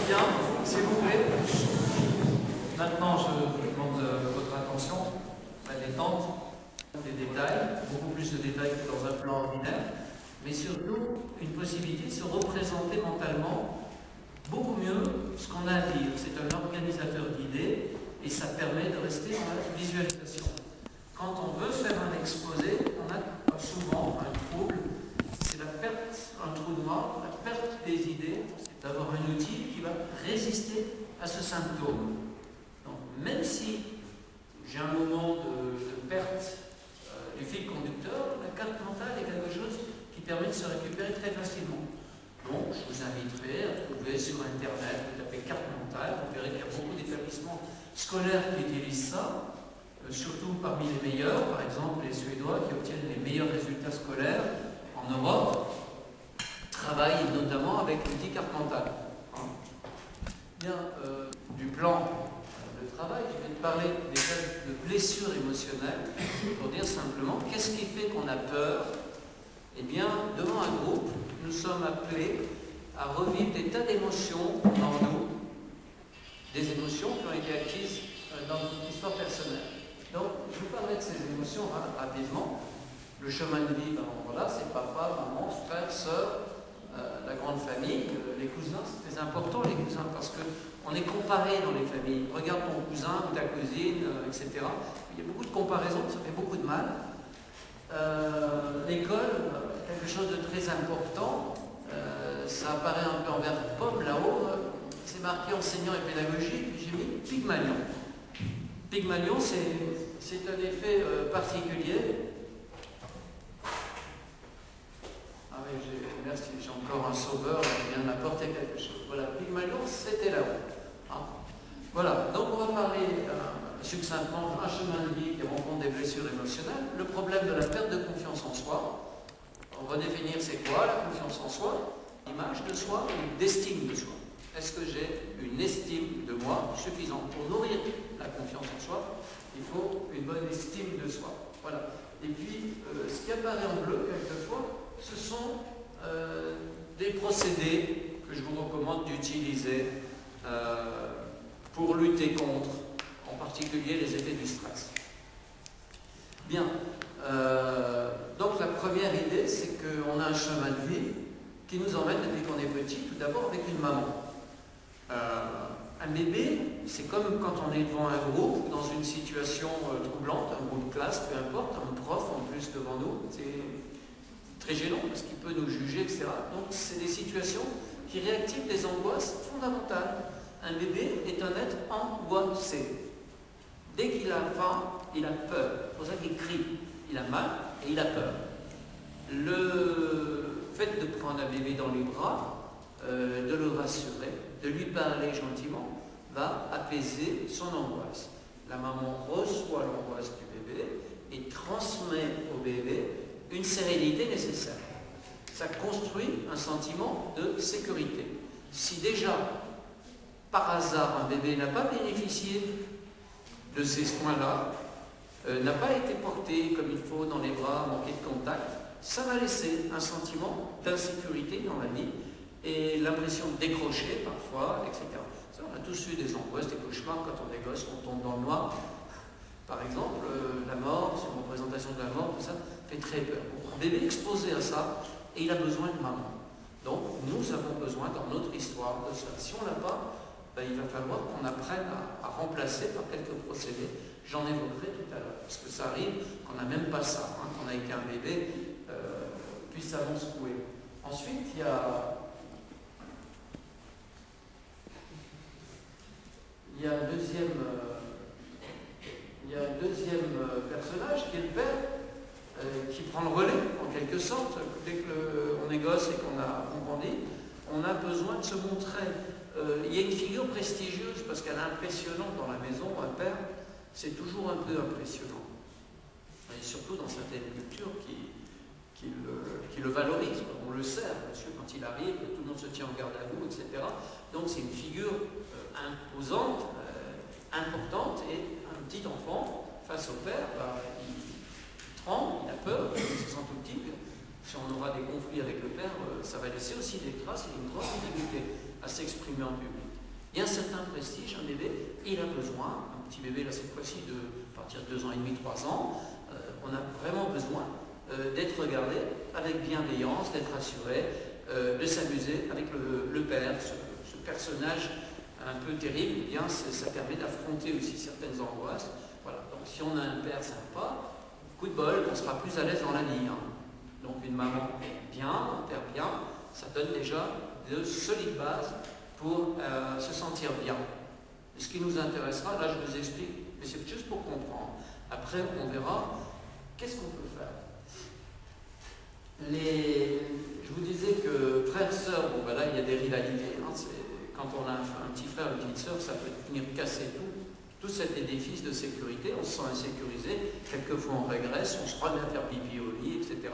Bien, s'il vous plaît. Maintenant, je demande votre attention, la détente, des détails, beaucoup plus de détails que dans un plan ordinaire, mais surtout une possibilité de se représenter mentalement beaucoup mieux ce qu'on a à dire. C'est un organisateur d'idées et ça permet de rester dans la visualisation. Quand on veut faire un exposé, on a souvent un trouble, c'est la perte, un trou noir, la perte des idées, c'est d'avoir un outil qui va résister à ce symptôme. Donc, même si j'ai un moment de perte du fil conducteur, la carte mentale est quelque chose qui permet de se récupérer très facilement. Donc, je vous inviterai à trouver sur Internet, vous tapez carte mentale, vous verrez qu'il y a beaucoup d'établissements scolaires qui utilisent ça, surtout parmi les meilleurs, par exemple les Suédois qui obtiennent les meilleurs résultats scolaires en Europe, travaillent notamment avec l'outil carte mentale. Bien, du plan de travail, je vais te parler des cas de blessures émotionnelles pour dire simplement qu'est-ce qui fait qu'on a peur. Eh bien, devant un groupe, nous sommes appelés à revivre des tas d'émotions en nous, des émotions qui ont été acquises dans notre histoire personnelle. Donc, je vous parlerai de ces émotions rapidement. Le chemin de vie, ben, voilà, c'est papa, maman, frère, sœur, la grande famille, les cousins, c'est très important les cousins parce qu'on est comparé dans les familles. Regarde ton cousin ou ta cousine, etc. Il y a beaucoup de comparaisons, ça fait beaucoup de mal. L'école, quelque chose de très important, ça apparaît un peu en vert pomme là-haut, c'est marqué enseignant et pédagogique, j'ai mis Pygmalion. Pygmalion, c'est un effet particulier. Ah oui, merci, j'ai encore un sauveur qui vient de m'apporter quelque chose. Voilà, Pygmalion, c'était là-haut. Ah. Voilà, donc on va parler succinctement d'un chemin de vie qui rencontre des blessures émotionnelles, le problème de la perte de confiance en soi. On va définir c'est quoi la confiance en soi, l'image de soi et d'estime de soi. Est-ce que j'ai une estime de moi suffisante pour nourrir la confiance en soi? Il faut une bonne estime de soi. Voilà. Et puis, ce qui apparaît en bleu, quelquefois, ce sont des procédés que je vous recommande d'utiliser pour lutter contre, en particulier, les effets du stress. Bien. Donc, la première idée, c'est qu'on a un chemin de vie qui nous emmène depuis qu'on est petit, tout d'abord avec une maman. Un bébé, c'est comme quand on est devant un groupe, dans une situation troublante, un groupe de classe, peu importe, un prof en plus devant nous, c'est très gênant parce qu'il peut nous juger, etc. Donc c'est des situations qui réactivent des angoisses fondamentales. Un bébé est un être angoissé. Dès qu'il a faim, il a peur. C'est pour ça qu'il crie. Il a mal et il a peur. Le fait de prendre un bébé dans les bras, de le rassurer, de lui parler gentiment, va apaiser son angoisse. La maman reçoit l'angoisse du bébé et transmet au bébé une sérénité nécessaire. Ça construit un sentiment de sécurité. Si déjà, par hasard, un bébé n'a pas bénéficié de ces soins-là, n'a pas été porté comme il faut dans les bras, manqué de contact, ça va laisser un sentiment d'insécurité dans la vie et l'impression de décrocher parfois, etc. Ça, on a tous eu des angoisses, des cauchemars quand on est gosse, on tombe dans le noir. Par exemple, la mort, c'est une représentation de la mort, tout ça fait très peur. Un bébé exposé à ça, et il a besoin de maman. Donc, nous avons besoin dans notre histoire de ça. Si on ne l'a pas, ben, il va falloir qu'on apprenne à remplacer par quelques procédés. J'en évoquerai tout à l'heure, parce que ça arrive qu'on n'a même pas ça, hein, qu'on a été un bébé, puissamment secoué. Ensuite, il y a un deuxième personnage qui est le père, qui prend le relais en quelque sorte. Dès qu'on est gosse et qu'on grandit, on a besoin de se montrer. Il y a une figure prestigieuse parce qu'elle est impressionnante dans la maison. Un père, c'est toujours un peu impressionnant. Et surtout dans certaines cultures qui le valorisent. On le sait, monsieur, quand il arrive, tout le monde se tient en garde à vous, etc. Donc c'est une figure imposante, importante, et un petit enfant, face au père, bah, il tremble, il a peur, il se sent tout petit. Si on aura des conflits avec le père, ça va laisser aussi des traces et une grande difficulté à s'exprimer en public. Il y a un certain prestige, un bébé, il a besoin, un petit bébé là cette fois-ci de à partir de 2 ans et demi, 3 ans, on a vraiment besoin d'être regardé avec bienveillance, d'être assuré, de s'amuser avec le père, ce personnage un peu terrible. Eh bien, ça permet d'affronter aussi certaines angoisses. Voilà. Donc si on a un père sympa, coup de bol, on sera plus à l'aise dans la vie. Hein. Donc une maman bien, un père bien, ça donne déjà de solides bases pour se sentir bien. Et ce qui nous intéressera, là je vous explique, mais c'est juste pour comprendre. Après, on verra qu'est-ce qu'on peut faire. Je vous disais que frères, sœurs, bon ben là il y a des rivalités. Hein, quand on a un petit frère, une petite sœur, ça peut venir casser tout cet édifice de sécurité. On se sent insécurisé, quelquefois on régresse, on se croit bien faire pipi au lit, etc.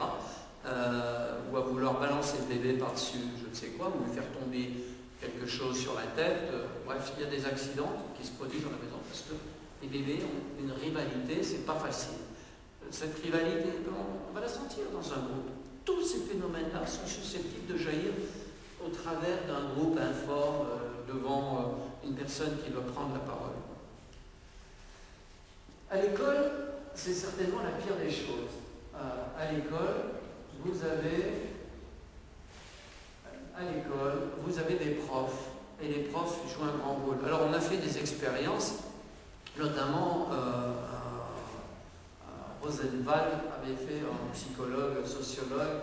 Ou à vouloir balancer le bébé par-dessus, je ne sais quoi, ou lui faire tomber quelque chose sur la tête. Bref, il y a des accidents qui se produisent dans la maison parce que les bébés ont une rivalité, c'est pas facile. Cette rivalité, on va la sentir dans un groupe. Tous ces phénomènes-là sont susceptibles de jaillir au travers d'un groupe informe devant une personne qui doit prendre la parole. À l'école, c'est certainement la pire des choses. À l'école, vous avez des profs, et les profs jouent un grand rôle. Alors on a fait des expériences, notamment Rosenwald avait fait, un psychologue, sociologue,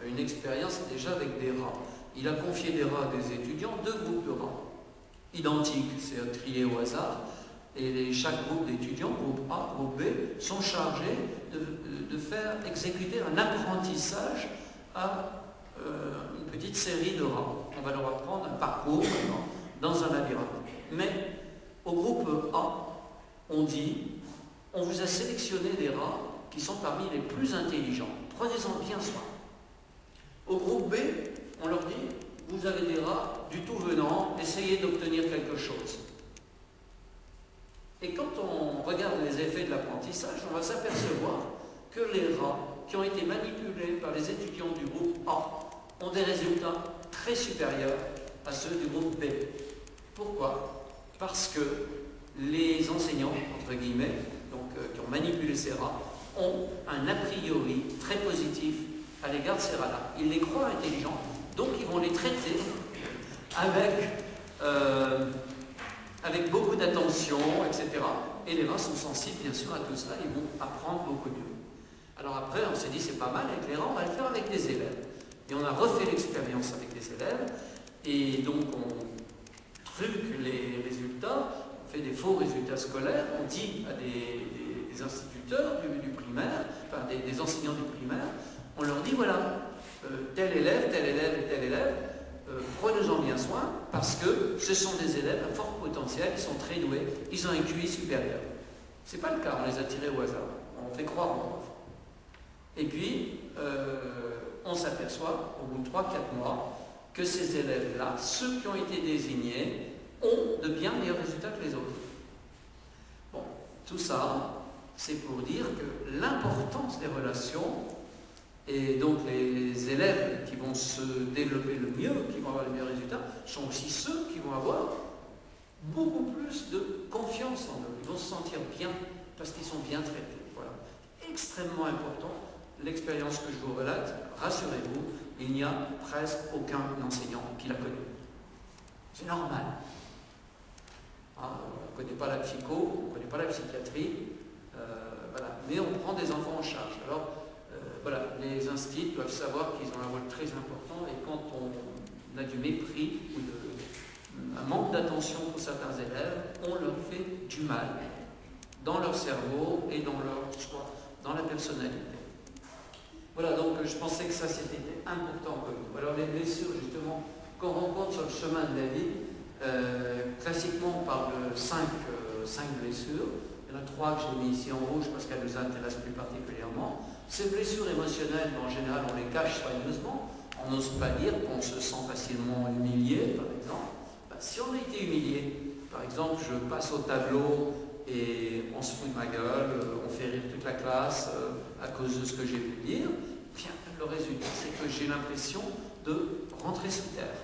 une expérience déjà avec des rats. Il a confié des rats à des étudiants, 2 groupes de rats, identiques, c'est trié au hasard, et chaque groupe d'étudiants, groupe A, groupe B, sont chargés de faire exécuter un apprentissage à une petite série de rats. On va leur apprendre un parcours dans un labyrinthe. Mais au groupe A, on dit, on vous a sélectionné des rats qui sont parmi les plus intelligents. Prenez-en bien soin. Au groupe B, on leur dit, vous avez des rats du tout venant, essayez d'obtenir quelque chose. Et quand on regarde les effets de l'apprentissage, on va s'apercevoir que les rats qui ont été manipulés par les étudiants du groupe A ont des résultats très supérieurs à ceux du groupe B. Pourquoi? Parce que les enseignants, entre guillemets, qui ont manipulé ces rats, ont un a priori très positif à l'égard de ces rats-là. Ils les croient intelligents, donc ils vont les traiter avec beaucoup d'attention, etc. Et les rats sont sensibles, bien sûr, à tout cela, ils vont apprendre beaucoup mieux. Alors après, on s'est dit, c'est pas mal, avec les rats, on va le faire avec des élèves. Et on a refait l'expérience avec des élèves, et donc on truque les résultats, on fait des faux résultats scolaires, on dit à des instituteurs du primaire, enfin des enseignants du primaire, on leur dit, voilà, tel élève et tel élève, prenez-en bien soin, parce que ce sont des élèves à fort potentiel, ils sont très doués, ils ont un QI supérieur. Ce n'est pas le cas, on les a tirés au hasard, on fait croire aux profs. Et puis, on s'aperçoit, au bout de 3-4 mois, que ces élèves-là, ceux qui ont été désignés, ont de bien meilleurs résultats que les autres. Bon, tout ça, c'est pour dire que l'importance des relations, et donc les élèves qui vont se développer le mieux, qui vont avoir les meilleurs résultats, sont aussi ceux qui vont avoir beaucoup plus de confiance en eux. Ils vont se sentir bien parce qu'ils sont bien traités. Voilà. Extrêmement important. L'expérience que je vous relate, rassurez-vous, il n'y a presque aucun enseignant qui l'a connue. C'est normal. Hein, on ne connaît pas la psycho, on ne connaît pas la psychiatrie, voilà. Mais on prend des enfants en charge. Alors, voilà, les instituts doivent savoir qu'ils ont un rôle très important, et quand on a du mépris ou un manque d'attention pour certains élèves, on leur fait du mal dans leur cerveau et dans leur choix, dans la personnalité. Voilà, donc je pensais que ça c'était important pour nous. Alors les blessures justement qu'on rencontre sur le chemin de la vie, classiquement on parle de 5 blessures. Il y en a 3 que j'ai mis ici en rouge parce qu'elles nous intéressent plus particulièrement. Ces blessures émotionnelles, en général, on les cache soigneusement. On n'ose pas dire qu'on se sent facilement humilié, par exemple. Ben, si on a été humilié, par exemple, je passe au tableau et on se fout de ma gueule, on fait rire toute la classe à cause de ce que j'ai pu dire, bien, le résultat, c'est que j'ai l'impression de rentrer sous terre.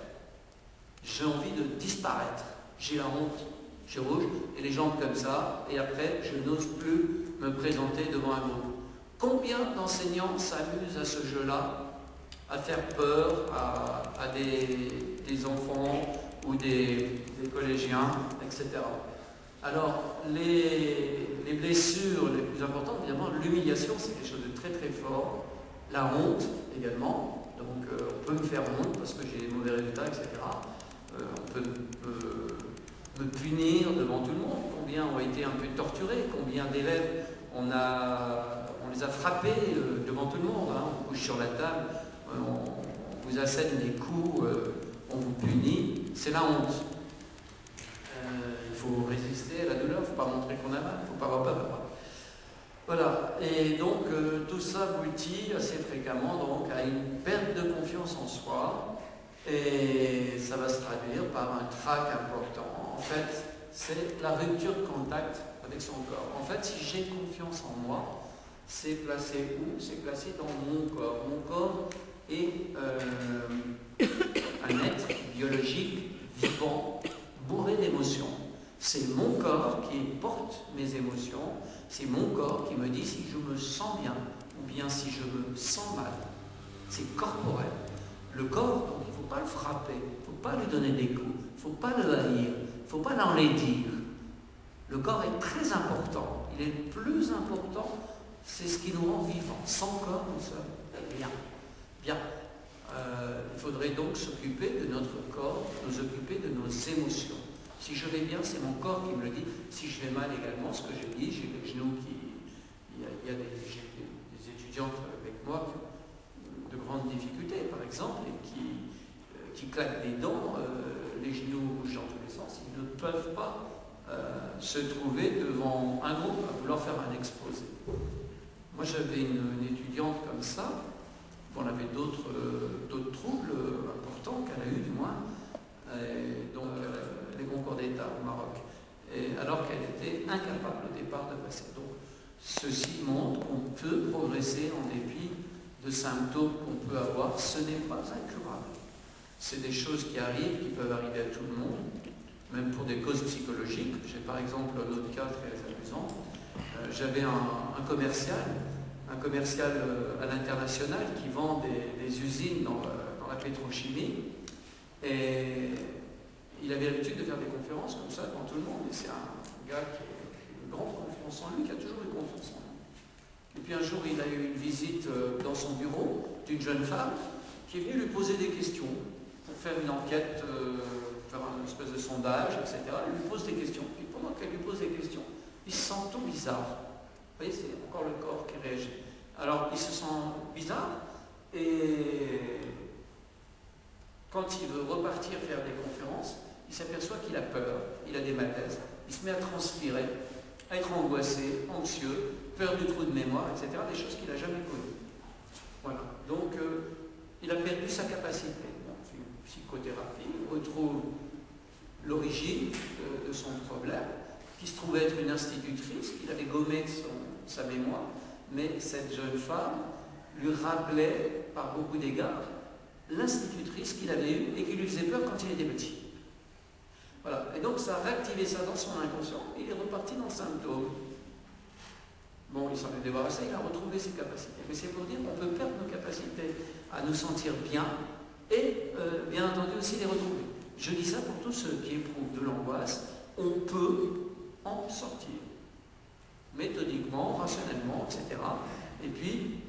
J'ai envie de disparaître. j'ai la honte, j'ai rouge, et les jambes comme ça, et après, je n'ose plus me présenter devant un groupe. Combien d'enseignants s'amusent à ce jeu-là, à faire peur à des enfants ou des collégiens, etc. Alors, les blessures les plus importantes, évidemment, l'humiliation, c'est quelque chose de très très fort. La honte également, donc on peut me faire honte parce que j'ai des mauvais résultats, etc. On peut me punir devant tout le monde. Combien ont été un peu torturés, combien d'élèves on les a frappés devant tout le monde. Hein. On couche sur la table, on vous assène des coups, on vous punit. C'est la honte. Il faut résister à la douleur, il ne faut pas montrer qu'on a mal, il ne faut pas avoir peur. Voilà, et donc tout ça aboutit assez fréquemment donc, à une perte de confiance en soi, et ça va se traduire par un trac important. En fait, c'est la rupture de contact avec son corps. En fait, si j'ai confiance en moi, c'est placé où? C'est placé dans mon corps. Mon corps est un être biologique, vivant, bourré d'émotions. C'est mon corps qui porte mes émotions, c'est mon corps qui me dit si je me sens bien ou bien si je me sens mal. C'est corporel. Le corps, donc, il ne faut pas le frapper, il ne faut pas lui donner des coups, il ne faut pas le haïr, il ne faut pas l'enlaidir. Le corps est très important. Il est le plus important, c'est ce qui nous rend vivants. Sans corps, nous sommes rien. Bien. Il faudrait donc s'occuper de notre corps, nous occuper de nos émotions. Si je vais bien, c'est mon corps qui me le dit. Si je vais mal également, ce que je dis, j'ai les genoux qui... Il y a des étudiantes avec moi qui ont de grandes difficultés, par exemple, et qui claquent des dents, les genoux bougent dans tous les sens. Ils ne peuvent pas se trouver devant un groupe à vouloir faire un exposé. Moi, j'avais une étudiante comme ça. On avait d'autres troubles importants qu'elle a eu, du moins. Donc, les concours d'État au Maroc, alors qu'elle était incapable au départ de passer. Donc, ceci montre qu'on peut progresser en dépit de symptômes qu'on peut avoir. Ce n'est pas incurable. C'est des choses qui arrivent, qui peuvent arriver à tout le monde, même pour des causes psychologiques. J'ai par exemple un autre cas très amusant. J'avais un commercial à l'international qui vend des usines dans la pétrochimie, et il avait l'habitude de faire des conférences comme ça devant tout le monde, et c'est un gars qui a une grande confiance en lui, qui a toujours eu confiance en lui. Et puis un jour, il a eu une visite dans son bureau d'une jeune femme qui est venue lui poser des questions pour faire une enquête, faire une espèce de sondage, etc. Elle lui pose des questions. Et pendant qu'elle lui pose des questions, il se sent tout bizarre. Vous voyez, c'est encore le corps qui réagit. Alors, il se sent bizarre, et quand il veut repartir faire des conférences, il s'aperçoit qu'il a peur, il a des malaises, il se met à transpirer, à être angoissé, anxieux, peur du trou de mémoire, etc., des choses qu'il n'a jamais connues. Voilà. Donc, il a perdu sa capacité. Donc, une psychothérapie, il retrouve l'origine de son problème, qui se trouvait être une institutrice, qu'il avait gommé de sa mémoire, mais cette jeune femme lui rappelait, par beaucoup d'égards, l'institutrice qu'il avait eue et qui lui faisait peur quand il était petit. Voilà. Et donc ça a réactivé ça dans son inconscient, et il est reparti dans le symptôme. Bon, il s'en est débarrassé, il a retrouvé ses capacités. Mais c'est pour dire qu'on peut perdre nos capacités à nous sentir bien, et bien entendu aussi les retrouver. Je dis ça pour tous ceux qui éprouvent de l'angoisse, on peut en sortir. Méthodiquement, rationnellement, etc. Et puis,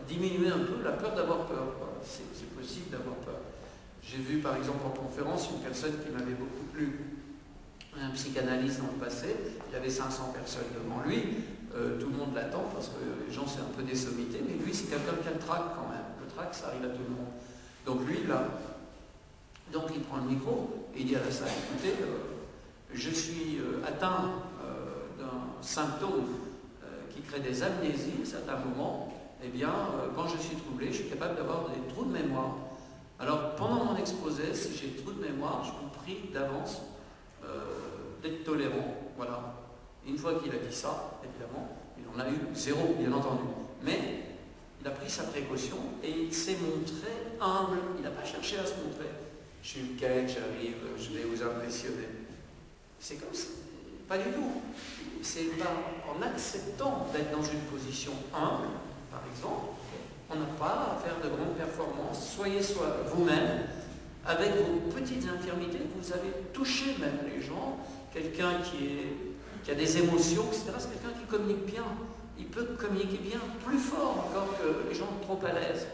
diminuer un peu la peur d'avoir peur. C'est possible d'avoir peur. J'ai vu par exemple en conférence une personne qui m'avait beaucoup plu, un psychanalyste dans le passé, il avait 500 personnes devant lui, tout le monde l'attend parce que les gens c'est un peu des sommités, mais lui c'est quelqu'un qui a le trac quand même. Le trac ça arrive à tout le monde. Donc lui là, donc il prend le micro et il dit à la salle, écoutez, je suis atteint d'un symptôme qui crée des amnésies à certains moments. Eh bien, quand je suis troublé, je suis capable d'avoir des trous de mémoire. Alors, pendant mon exposé, si j'ai des trous de mémoire, je vous prie d'avance d'être tolérant. Voilà. Une fois qu'il a dit ça, évidemment, il en a eu zéro, bien entendu. Mais il a pris sa précaution et il s'est montré humble. Il n'a pas cherché à se montrer. Jules Cage arrive, je vais vous impressionner. C'est comme ça. Pas du tout. C'est en acceptant d'être dans une position humble, par exemple, on n'a pas à faire de grandes performances. Soyez vous-même, avec vos petites infirmités, vous avez touché même les gens. Quelqu'un qui a des émotions, etc., c'est quelqu'un qui communique bien. Il peut communiquer bien, plus fort encore que les gens trop à l'aise.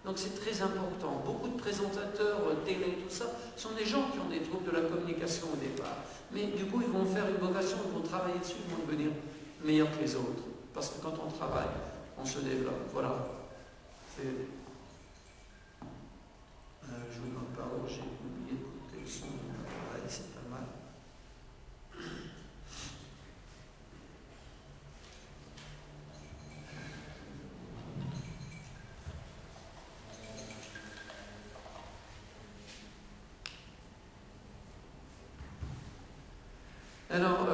Donc c'est très important. Beaucoup de présentateurs télé, tout ça, sont des gens qui ont des troubles de la communication au départ. Mais du coup, ils vont faire une vocation, ils vont travailler dessus, ils vont devenir meilleurs que les autres. Parce que quand on travaille, on se développe. Voilà. Je vous demande pardon, j'ai oublié d'écouter le son de mon appareil, c'est pas mal. Alors,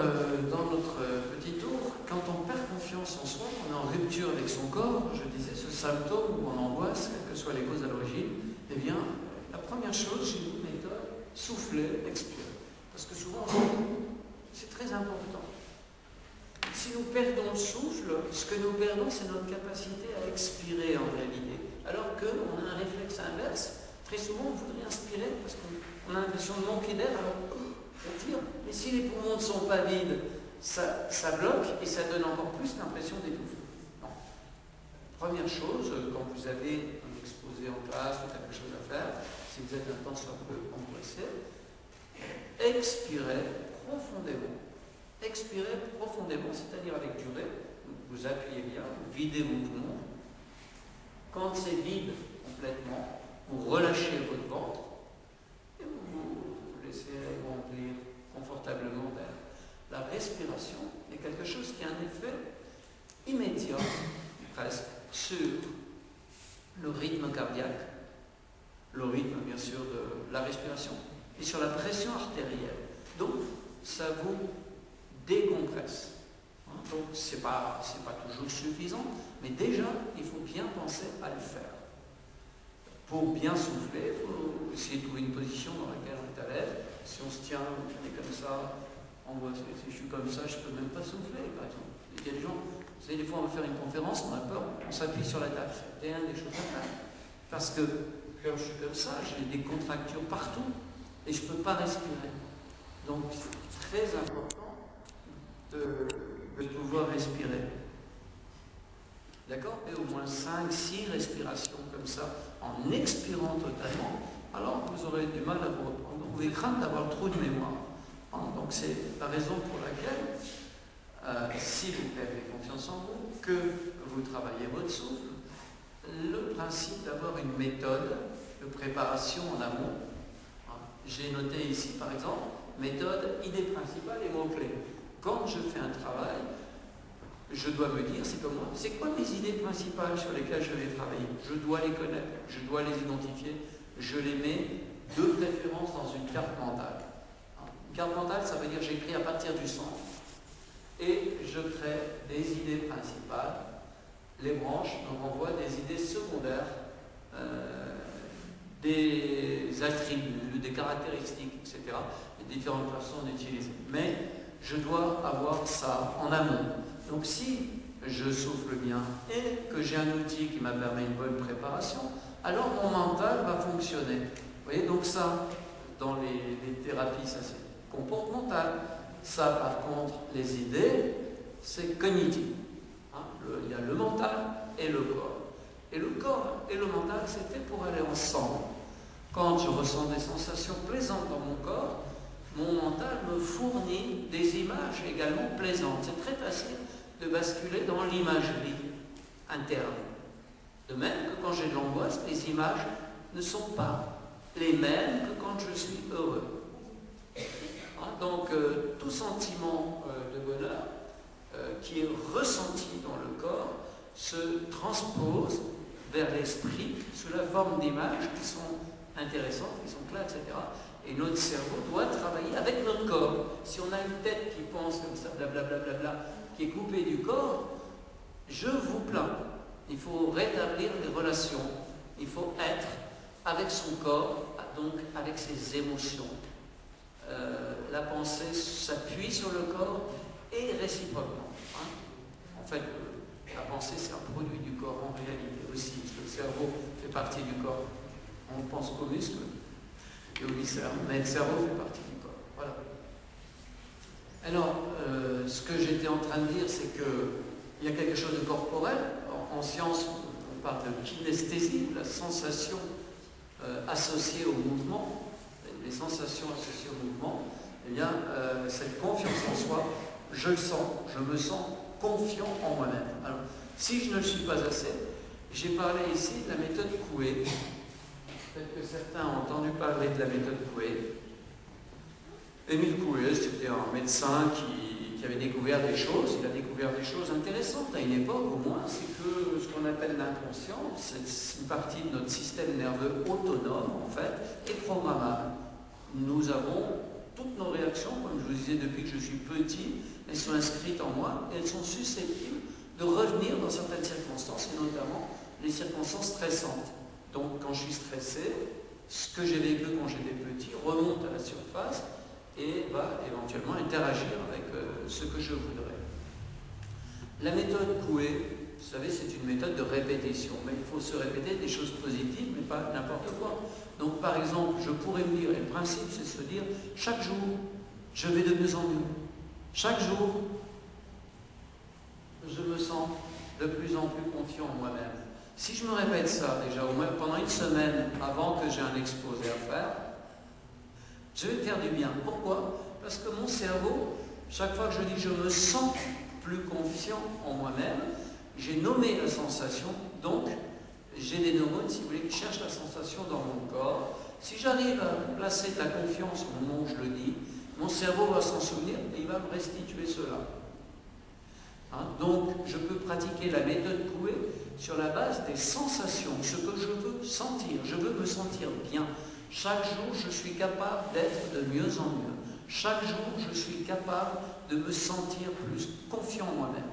dans notre petit tour, quand on perd confiance en soi, on est en rupture avec son corps, je disais, ce symptôme ou en angoisse, quelles que soient les causes à l'origine, eh bien, la première chose, j'ai une méthode, souffler, expirer. Parce que souvent, c'est très important. Si nous perdons le souffle, ce que nous perdons, c'est notre capacité à expirer en réalité. Alors qu'on a un réflexe inverse, très souvent, on voudrait inspirer parce qu'on a l'impression de manquer d'air, alors on tire. Mais si les poumons ne sont pas vides, ça bloque et ça donne encore plus l'impression d'étouffer. Première chose, quand vous avez un exposé en classe ou quelque chose à faire, si vous êtes un temps soit peu angoissé, expirez profondément. Expirez profondément, c'est-à-dire avec durée. Vous appuyez bien, vous videz vos poumons. Quand c'est vide complètement, vous relâchez votre ventre et vous laissez remplir confortablement d'air. La respiration est quelque chose qui a un effet immédiat, presque, sur le rythme cardiaque, le rythme bien sûr de la respiration, et sur la pression artérielle. Donc, ça vous décompresse. Donc, c'est pas toujours suffisant, mais déjà, il faut bien penser à le faire. Pour bien souffler, il faut essayer de trouver une position dans laquelle on est à l'aise. Si on se tient, on est comme ça, on voit, si je suis comme ça, je ne peux même pas souffler, par exemple. Il y a des gens, vous savez, des fois on va faire une conférence, on a peur, on s'appuie sur la table. C'est des choses à faire. Parce que quand je suis comme ça, j'ai des contractures partout et je ne peux pas respirer. Donc c'est très important de pouvoir respirer. D'accord? Et au moins 5-6 respirations comme ça, en expirant totalement, alors vous aurez du mal à vous reprendre. Vous pouvez craindre d'avoir trop de mémoire. Donc c'est la raison pour laquelle, si vous perdez confiance en vous, que vous travaillez votre souffle, le principe d'avoir une méthode de préparation en amont. J'ai noté ici, par exemple, méthode, idée principale et mots-clés. Quand je fais un travail, je dois me dire, c'est comme moi, c'est quoi mes idées principales sur lesquelles je vais travailler? Je dois les connaître, je dois les identifier, je les mets de préférence dans une carte mentale. Une carte mentale, ça veut dire j'écris à partir du centre et je crée des idées principales. Les branches me renvoient des idées secondaires, des attributs, des caractéristiques, etc. Les différentes façons d'utiliser. Mais je dois avoir ça en amont. Donc si je souffle bien et que j'ai un outil qui m'a permis une bonne préparation, alors mon mental va fonctionner. Vous voyez, donc ça, dans les thérapies, ça c'est comportemental. Ça, par contre, les idées, c'est cognitif. Il y a le mental et le corps. Et le corps et le mental, c'était pour aller ensemble. Quand je ressens des sensations plaisantes dans mon corps, mon mental me fournit des images également plaisantes. C'est très facile de basculer dans l'imagerie interne. De même que quand j'ai de l'angoisse, les images ne sont pas les mêmes que quand je suis heureux. Donc, tout sentiment de bonheur qui est ressenti dans le corps se transpose vers l'esprit sous la forme d'images qui sont intéressantes, qui sont claires, etc. Et notre cerveau doit travailler avec notre corps. Si on a une tête qui pense comme ça, blablabla, qui est coupée du corps, je vous plains. Il faut rétablir les relations. Il faut être avec son corps, donc avec ses émotions. La pensée s'appuie sur le corps et réciproquement. Hein. En fait, la pensée, c'est un produit du corps en réalité aussi. Le cerveau fait partie du corps. On pense qu'aux muscles et au viscère, mais le cerveau fait partie du corps. Voilà. Alors, ce que j'étais en train de dire, c'est qu'il y a quelque chose de corporel. En science, on parle de kinesthésie, la sensation associée au mouvement, les sensations associées au mouvement. Eh bien, cette confiance en soi, je le sens, je me sens confiant en moi-même. Alors, si je ne le suis pas assez, j'ai parlé ici de la méthode Coué. Peut-être que certains ont entendu parler de la méthode Coué. Émile Coué, c'était un médecin qui avait découvert des choses. Il a découvert des choses intéressantes à une époque, au moins. C'est que ce qu'on appelle l'inconscient, c'est une partie de notre système nerveux autonome, en fait, et programmable. Nous avons toutes nos réactions, comme je vous disais depuis que je suis petit, elles sont inscrites en moi et elles sont susceptibles de revenir dans certaines circonstances, et notamment les circonstances stressantes. Donc, quand je suis stressé, ce que j'ai vécu quand j'étais petit remonte à la surface et va éventuellement interagir avec ce que je voudrais. La méthode Coué, vous savez, c'est une méthode de répétition, mais il faut se répéter des choses positives, mais pas n'importe quoi. Donc, par exemple, je pourrais me dire, et le principe, c'est de se dire, chaque jour, je vais de mieux en mieux. Chaque jour, je me sens de plus en plus confiant en moi-même. Si je me répète ça, déjà, au moins pendant une semaine avant que j'ai un exposé à faire, je vais me faire du bien. Pourquoi? Parce que mon cerveau, chaque fois que je dis je me sens plus confiant en moi-même, j'ai nommé la sensation, donc j'ai des neurones, si vous voulez, qui cherchent la sensation dans mon corps. Si j'arrive à placer de la confiance au moment où je le dis, mon cerveau va s'en souvenir et il va me restituer cela. Hein? Donc, je peux pratiquer la méthode Coué sur la base des sensations, ce que je veux sentir. Je veux me sentir bien. Chaque jour, je suis capable d'être de mieux en mieux. Chaque jour, je suis capable de me sentir plus confiant en moi-même.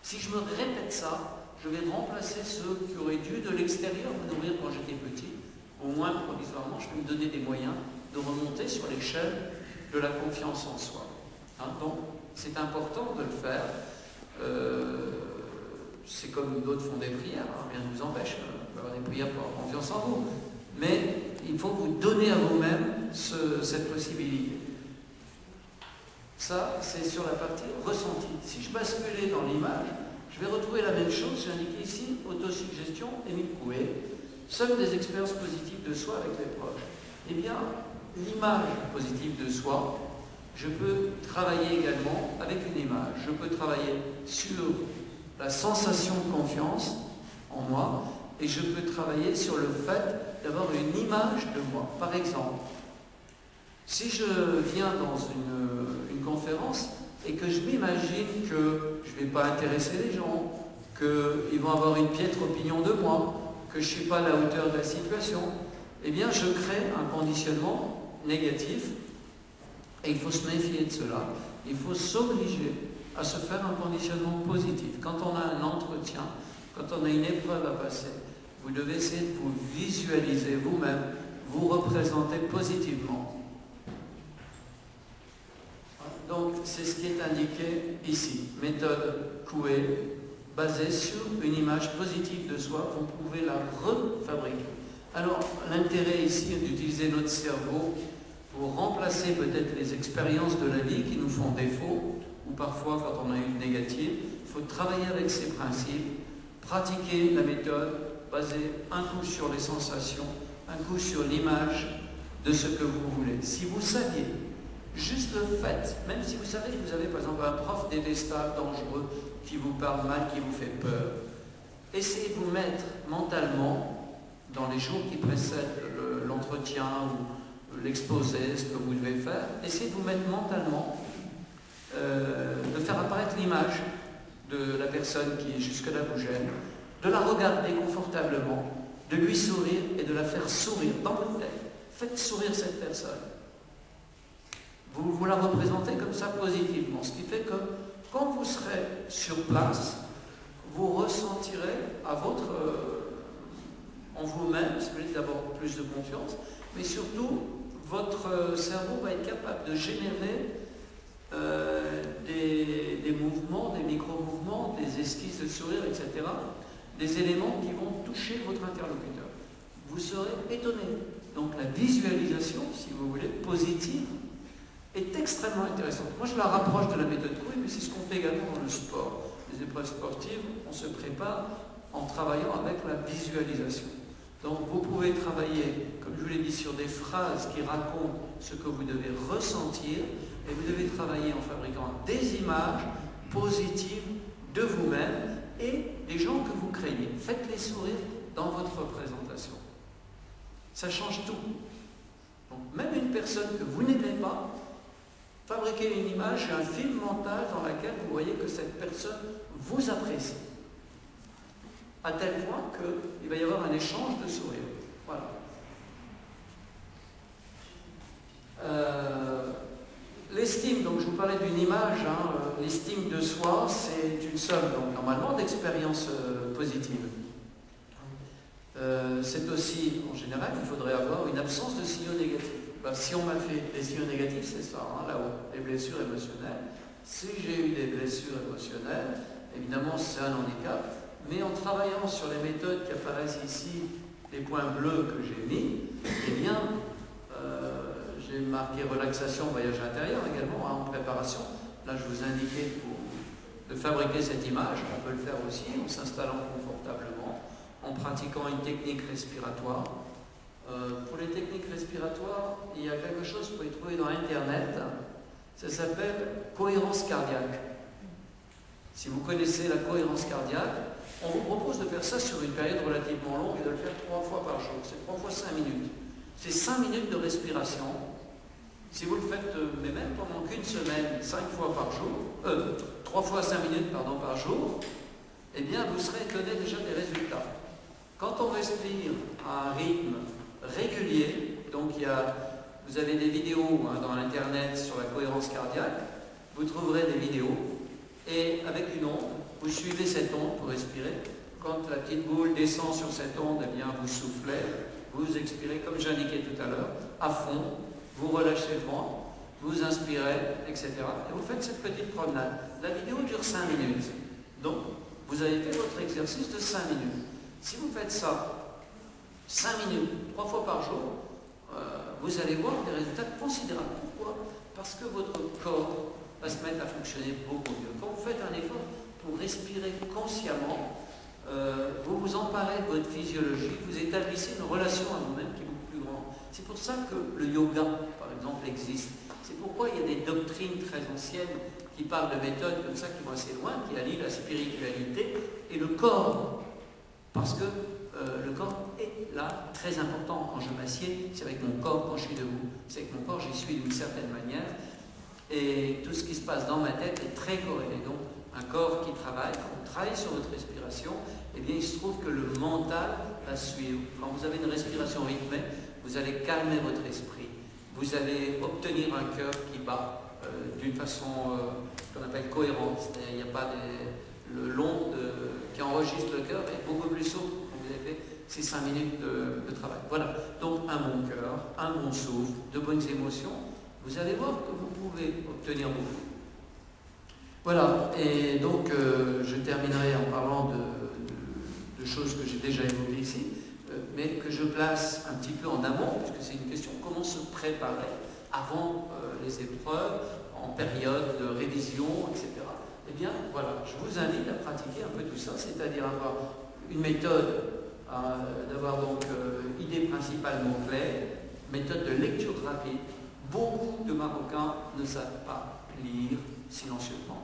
Si je me répète ça, je vais remplacer ceux qui auraient dû de l'extérieur me nourrir quand j'étais petit. Au moins, provisoirement, je vais me donner des moyens de remonter sur l'échelle de la confiance en soi. Hein, donc, c'est important de le faire. C'est comme d'autres font des prières, hein, rien ne vous empêche d'avoir des prières pour avoir confiance en vous. Mais il faut vous donner à vous-même cette possibilité. Ça, c'est sur la partie ressentie. Si je basculais dans l'image, je vais retrouver la même chose. J'ai indiqué ici, autosuggestion, Émile Coué, seules des expériences positives de soi avec les proches. Eh bien, l'image positive de soi, je peux travailler également avec une image. Je peux travailler sur la sensation de confiance en moi et je peux travailler sur le fait d'avoir une image de moi. Par exemple, si je viens dans une conférence et que je m'imagine que je ne vais pas intéresser les gens, qu'ils vont avoir une piètre opinion de moi, que je ne suis pas à la hauteur de la situation, eh bien je crée un conditionnement négatif et il faut se méfier de cela. Il faut s'obliger à se faire un conditionnement positif. Quand on a un entretien, quand on a une épreuve à passer, vous devez essayer de vous visualiser vous-même, vous représenter positivement. Donc, c'est ce qui est indiqué ici. Méthode Coué, basée sur une image positive de soi, vous pouvez la refabriquer. Alors, l'intérêt ici est d'utiliser notre cerveau pour remplacer peut-être les expériences de la vie qui nous font défaut, ou parfois quand on a une négative. Il faut travailler avec ces principes, pratiquer la méthode basée un coup sur les sensations, un coup sur l'image de ce que vous voulez. Si vous saviez, juste le fait, même si vous savez que vous avez par exemple un prof détestable, dangereux, qui vous parle mal, qui vous fait peur, essayez de vous mettre mentalement, dans les jours qui précèdent l'entretien ou l'exposé, ce que vous devez faire, essayez de vous mettre mentalement, de faire apparaître l'image de la personne qui jusque-là vous gêne, de la regarder confortablement, de lui sourire et de la faire sourire dans votre tête. Faites sourire cette personne. Vous la représentez comme ça positivement, ce qui fait que quand vous serez sur place, vous ressentirez en vous-même, si vous voulez d'abord plus de confiance, mais surtout, votre cerveau va être capable de générer des mouvements, des micro-mouvements, des esquisses de sourire, etc., des éléments qui vont toucher votre interlocuteur. Vous serez étonné. Donc la visualisation, si vous voulez, positive, est extrêmement intéressante. Moi, je la rapproche de la méthode Coué, mais c'est ce qu'on fait également dans le sport. Les épreuves sportives, on se prépare en travaillant avec la visualisation. Donc, vous pouvez travailler, comme je vous l'ai dit, sur des phrases qui racontent ce que vous devez ressentir, et vous devez travailler en fabriquant des images positives de vous-même et des gens que vous créez. Faites-les sourire dans votre présentation. Ça change tout. Donc, même une personne que vous n'aimez pas, fabriquez une image, un film mental dans lequel vous voyez que cette personne vous apprécie. À tel point qu'il va y avoir un échange de sourires. Voilà. L'estime, donc je vous parlais d'une image, l'estime de soi, c'est une somme, donc normalement, d'expériences positives. C'est aussi, en général, il faudrait avoir une absence de signaux négatifs. Ben, si on m'a fait des signaux négatifs, c'est ça, là-haut, les blessures émotionnelles. Si j'ai eu des blessures émotionnelles, évidemment, c'est un handicap, mais en travaillant sur les méthodes qui apparaissent ici, les points bleus que j'ai mis, eh bien, j'ai marqué relaxation, voyage intérieur également, en préparation. Là, je vous indiquais de fabriquer cette image. On peut le faire aussi en s'installant confortablement, en pratiquant une technique respiratoire. Pour les techniques respiratoires, il y a quelque chose que vous pouvez trouver dans Internet. Ça s'appelle cohérence cardiaque. Si vous connaissez la cohérence cardiaque, on vous propose de faire ça sur une période relativement longue et de le faire 3 fois par jour. C'est 3 fois 5 minutes. C'est 5 minutes de respiration. Si vous le faites, mais même pendant qu'une semaine, 5 fois par jour, 3 fois 5 minutes par jour, eh bien vous serez étonné déjà des résultats. Quand on respire à un rythme régulier, donc vous avez des vidéos dans l'internet sur la cohérence cardiaque, vous trouverez des vidéos, et avec une onde, vous suivez cette onde pour respirer. Quand la petite boule descend sur cette onde, eh bien vous soufflez, vous expirez, comme j'indiquais tout à l'heure, à fond, vous relâchez le ventre, vous inspirez, etc. Et vous faites cette petite promenade. La vidéo dure 5 minutes. Donc, vous avez fait votre exercice de 5 minutes. Si vous faites ça 5 minutes, 3 fois par jour, vous allez voir des résultats considérables. Pourquoi? Parce que votre corps va se mettre à fonctionner beaucoup mieux. Quand vous faites un effort pour respirer consciemment, vous vous emparez de votre physiologie, vous établissez une relation à vous-même qui est beaucoup plus grande. C'est pour ça que le yoga, par exemple, existe. C'est pourquoi il y a des doctrines très anciennes qui parlent de méthodes comme ça qui vont assez loin, qui allient la spiritualité et le corps. Parce que le corps est là, très important. Quand je m'assieds, c'est avec mon corps. Quand je suis debout, c'est avec mon corps, j'y suis d'une certaine manière. Et tout ce qui se passe dans ma tête est très corrélé. Donc, un corps qui travaille, quand on travaille sur votre respiration, eh bien, il se trouve que le mental va suivre. Quand vous avez une respiration rythmée, vous allez calmer votre esprit. Vous allez obtenir un cœur qui bat d'une façon qu'on appelle cohérente. Il n'y a pas le long qui enregistre le cœur est beaucoup plus souple quand vous avez fait ces 5 minutes de travail. Voilà. Donc, un bon cœur, un bon souffle, de bonnes émotions. Vous allez voir que vous pouvez obtenir beaucoup. Voilà, et donc je terminerai en parlant de choses que j'ai déjà évoquées ici, mais que je place un petit peu en amont, puisque c'est une question comment se préparer avant les épreuves, en période de révision, etc. Eh bien, voilà, je vous invite à pratiquer un peu tout ça, c'est-à-dire avoir une méthode, d'avoir donc idée principale, mots-clés, méthode de lecture rapide. Beaucoup de Marocains ne savent pas lire silencieusement.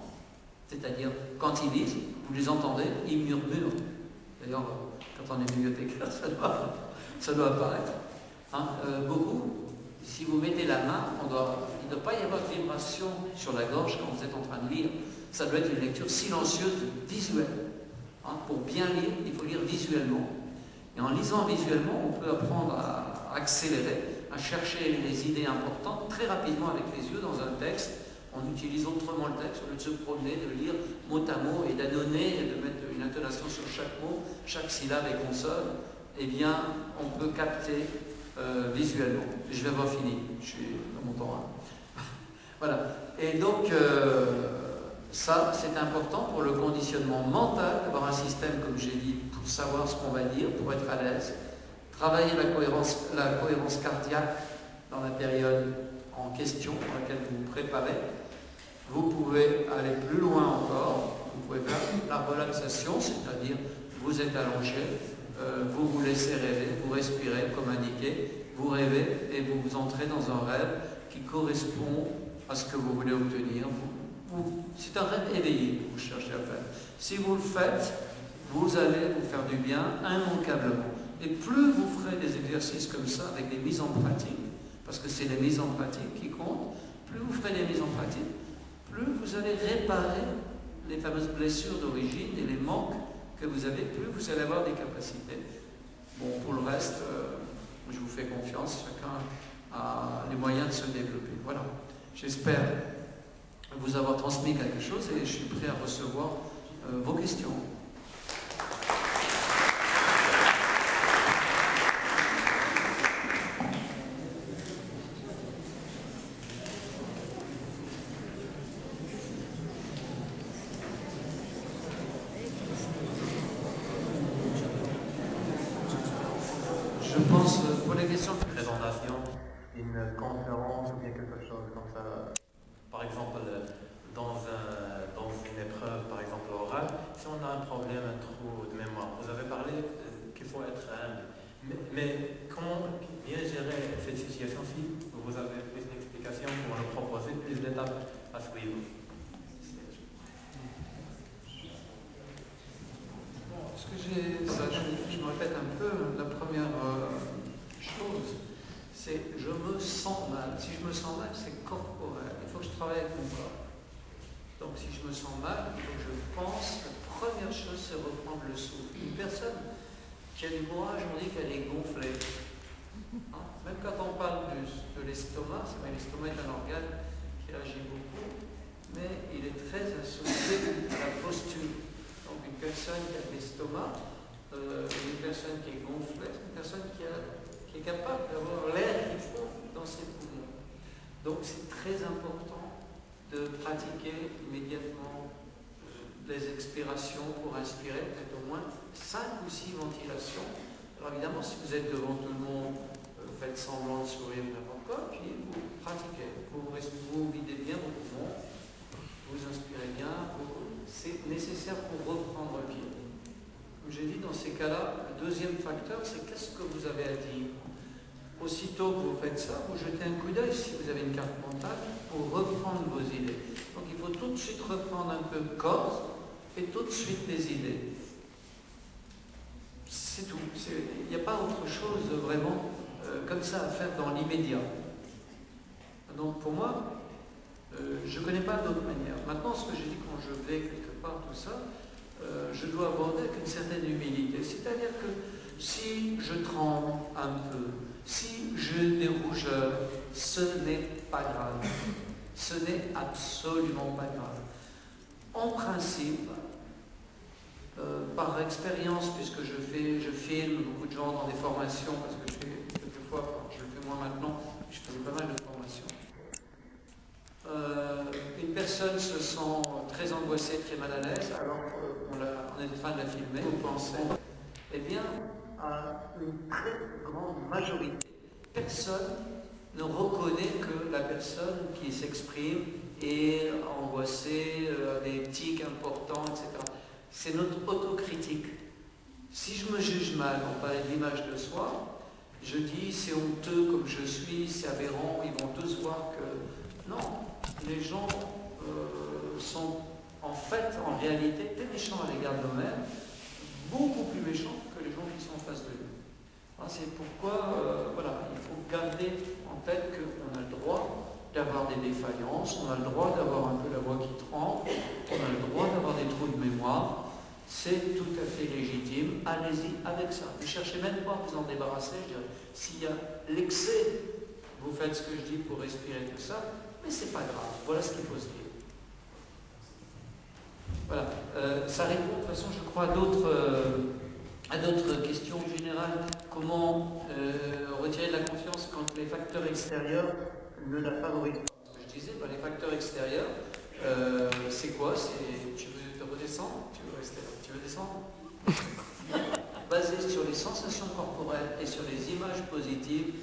C'est-à-dire, quand ils lisent, vous les entendez, ils murmurent. D'ailleurs, quand on est bibliothécaire, ça doit apparaître. Beaucoup, si vous mettez la main, il ne doit pas y avoir de vibration sur la gorge quand vous êtes en train de lire. Ça doit être une lecture silencieuse, visuelle. Pour bien lire, il faut lire visuellement. Et en lisant visuellement, on peut apprendre à accélérer, à chercher les idées importantes très rapidement avec les yeux dans un texte. On utilise autrement le texte, au lieu de se promener, de lire mot à mot et d'annoncer, et de mettre une intonation sur chaque mot, chaque syllabe et consonne. eh bien, on peut capter visuellement. Je vais avoir fini, je suis dans mon temps. Hein. Voilà. Et donc, ça, c'est important pour le conditionnement mental, d'avoir un système, comme j'ai dit, pour savoir ce qu'on va dire, pour être à l'aise. Travailler la cohérence cardiaque dans la période en question, dans laquelle vous vous préparez. Vous pouvez aller plus loin encore. Vous pouvez faire la relaxation, c'est-à-dire vous êtes allongé, vous vous laissez rêver, vous respirez comme indiqué, vous rêvez et vous entrez dans un rêve qui correspond à ce que vous voulez obtenir. C'est un rêve éveillé que vous cherchez à faire. Si vous le faites, vous allez vous faire du bien immanquablement. Et plus vous ferez des exercices comme ça, avec des mises en pratique, parce que c'est les mises en pratique qui comptent, plus vous ferez des mises en pratique, plus vous allez réparer les fameuses blessures d'origine et les manques que vous avez, plus vous allez avoir des capacités. Bon, pour le reste, je vous fais confiance, chacun a les moyens de se développer. Voilà. J'espère vous avoir transmis quelque chose et je suis prêt à recevoir vos questions. Je pense, pour les questions de présentation, une conférence ou bien quelque chose comme ça, par exemple dans une épreuve, par exemple orale, si on a un problème, un trou de mémoire, vous avez parlé qu'il faut être humble, mais comment bien gérer cette situation si vous avez plus d'explications pour nous proposer plus d'étapes à suivre? Ce que je me répète un peu, la première chose, c'est je me sens mal. Si je me sens mal, c'est corporel. Il faut que je travaille avec mon corps. Donc si je me sens mal, il faut que je pense, la première chose, c'est reprendre le souffle. Une personne qui a du courage, on dit qu'elle est gonflée. Hein? Même quand on parle de l'estomac, l'estomac est un organe qui agit beaucoup, mais il est très associé à la posture. Donc une personne qui a de l'estomac, une personne qui est gonflée, une personne qui est capable d'avoir l'air qu'il faut dans ses poumons. Donc c'est très important de pratiquer immédiatement les expirations pour inspirer, peut-être au moins 5 ou 6 ventilations. Alors évidemment, si vous êtes devant tout le monde, faites semblant de sourire n'importe quoi, puis vous pratiquez. Vous videz bien vos poumons, vous inspirez bien, c'est nécessaire pour reprendre pied. Comme j'ai dit, dans ces cas-là, le deuxième facteur, c'est qu'est-ce que vous avez à dire. Aussitôt que vous faites ça, vous jetez un coup d'œil, si vous avez une carte mentale, pour reprendre vos idées. Donc il faut tout de suite reprendre un peu corps et tout de suite les idées. C'est tout. Il n'y a pas autre chose vraiment comme ça à faire dans l'immédiat. Donc pour moi, je ne connais pas d'autre manière. Maintenant, ce que j'ai dit quand je vais quelque part, tout ça, je dois aborder avec une certaine humilité. C'est-à-dire que si je tremble un peu, si j'ai des rougeurs, ce n'est pas grave. Ce n'est absolument pas grave. En principe, par expérience, puisque je filme beaucoup de gens dans des formations, parce que je fais quelquefois, je le fais moi maintenant, je faisais pas mal de formations. Une personne se sent très angoissée, très mal à l'aise, alors qu'on est en train de la filmer, vous pensez, eh bien, à une très grande majorité, personne ne reconnaît que la personne qui s'exprime est angoissée, des tics importants, etc. C'est notre autocritique. Si je me juge mal, on parlait de l'image de soi, je dis c'est honteux comme je suis, c'est aberrant, ils vont tous voir que... Non, les gens sont en réalité très méchants à l'égard d'eux-mêmes, beaucoup plus méchants que les gens qui sont en face de nous. C'est pourquoi, voilà, il faut garder en tête qu'on a le droit d'avoir des défaillances, on a le droit d'avoir un peu la voix qui tremble, on a le droit d'avoir des trous de mémoire, c'est tout à fait légitime, allez-y avec ça. Ne cherchez même pas à vous en débarrasser, je dirais. S'il y a l'excès, vous faites ce que je dis pour respirer tout ça, mais c'est pas grave, voilà ce qu'il faut se dire. Voilà, ça répond de toute façon, je crois, à d'autres À d'autres questions générales, comment retirer de la confiance quand les facteurs extérieurs ne la favorisent pas? Je disais, les facteurs extérieurs, c'est quoi? Tu veux te redescendre? Tu veux rester là? Tu veux descendre? Basé sur les sensations corporelles et sur les images positives,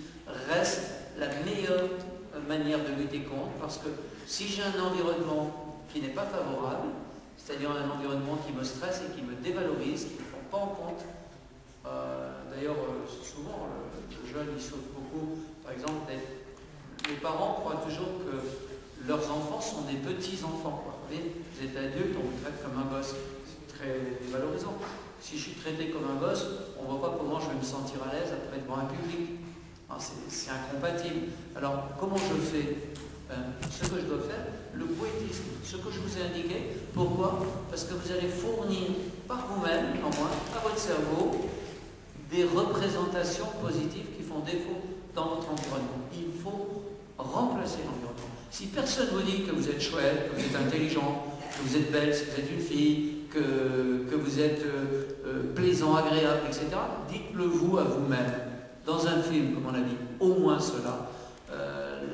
reste la meilleure manière de lutter contre, parce que si j'ai un environnement qui n'est pas favorable, c'est-à-dire un environnement qui me stresse et qui me dévalorise, qui ne me prend pas en compte. D'ailleurs, souvent, le jeune, il souffre beaucoup. Par exemple, les parents croient toujours que leurs enfants sont des petits-enfants. Vous voyez, vous êtes adulte, on vous traite comme un gosse. C'est très dévalorisant. Si je suis traité comme un gosse, on ne voit pas comment je vais me sentir à l'aise après devant un public. C'est incompatible. Alors, comment je fais ce que je dois faire, le poétisme, ce que je vous ai indiqué. Pourquoi? Parce que vous allez fournir par vous-même, en moins, par votre cerveau, des représentations positives qui font défaut dans votre environnement. Il faut remplacer l'environnement. Si personne vous dit que vous êtes chouette, que vous êtes intelligent, que vous êtes belle, si vous êtes une fille, que vous êtes plaisant, agréable, etc., dites-le vous à vous-même. Dans un film, comme on a dit, au moins cela.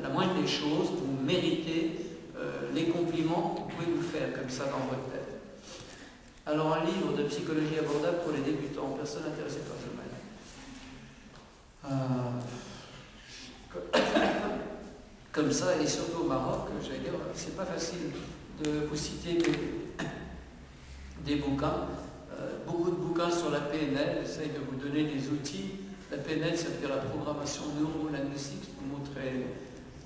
La moindre des choses, vous méritez les compliments que vous pouvez vous faire comme ça dans votre tête. Alors, un livre de psychologie abordable pour les débutants, personne intéressée par ce domaine. Comme ça, et surtout au Maroc, j'allais dire, c'est pas facile de vous citer des bouquins. Beaucoup de bouquins sur la PNL, j'essaye de vous donner des outils. La PNL, ça veut dire la programmation neuro-linguistique, c'est un mot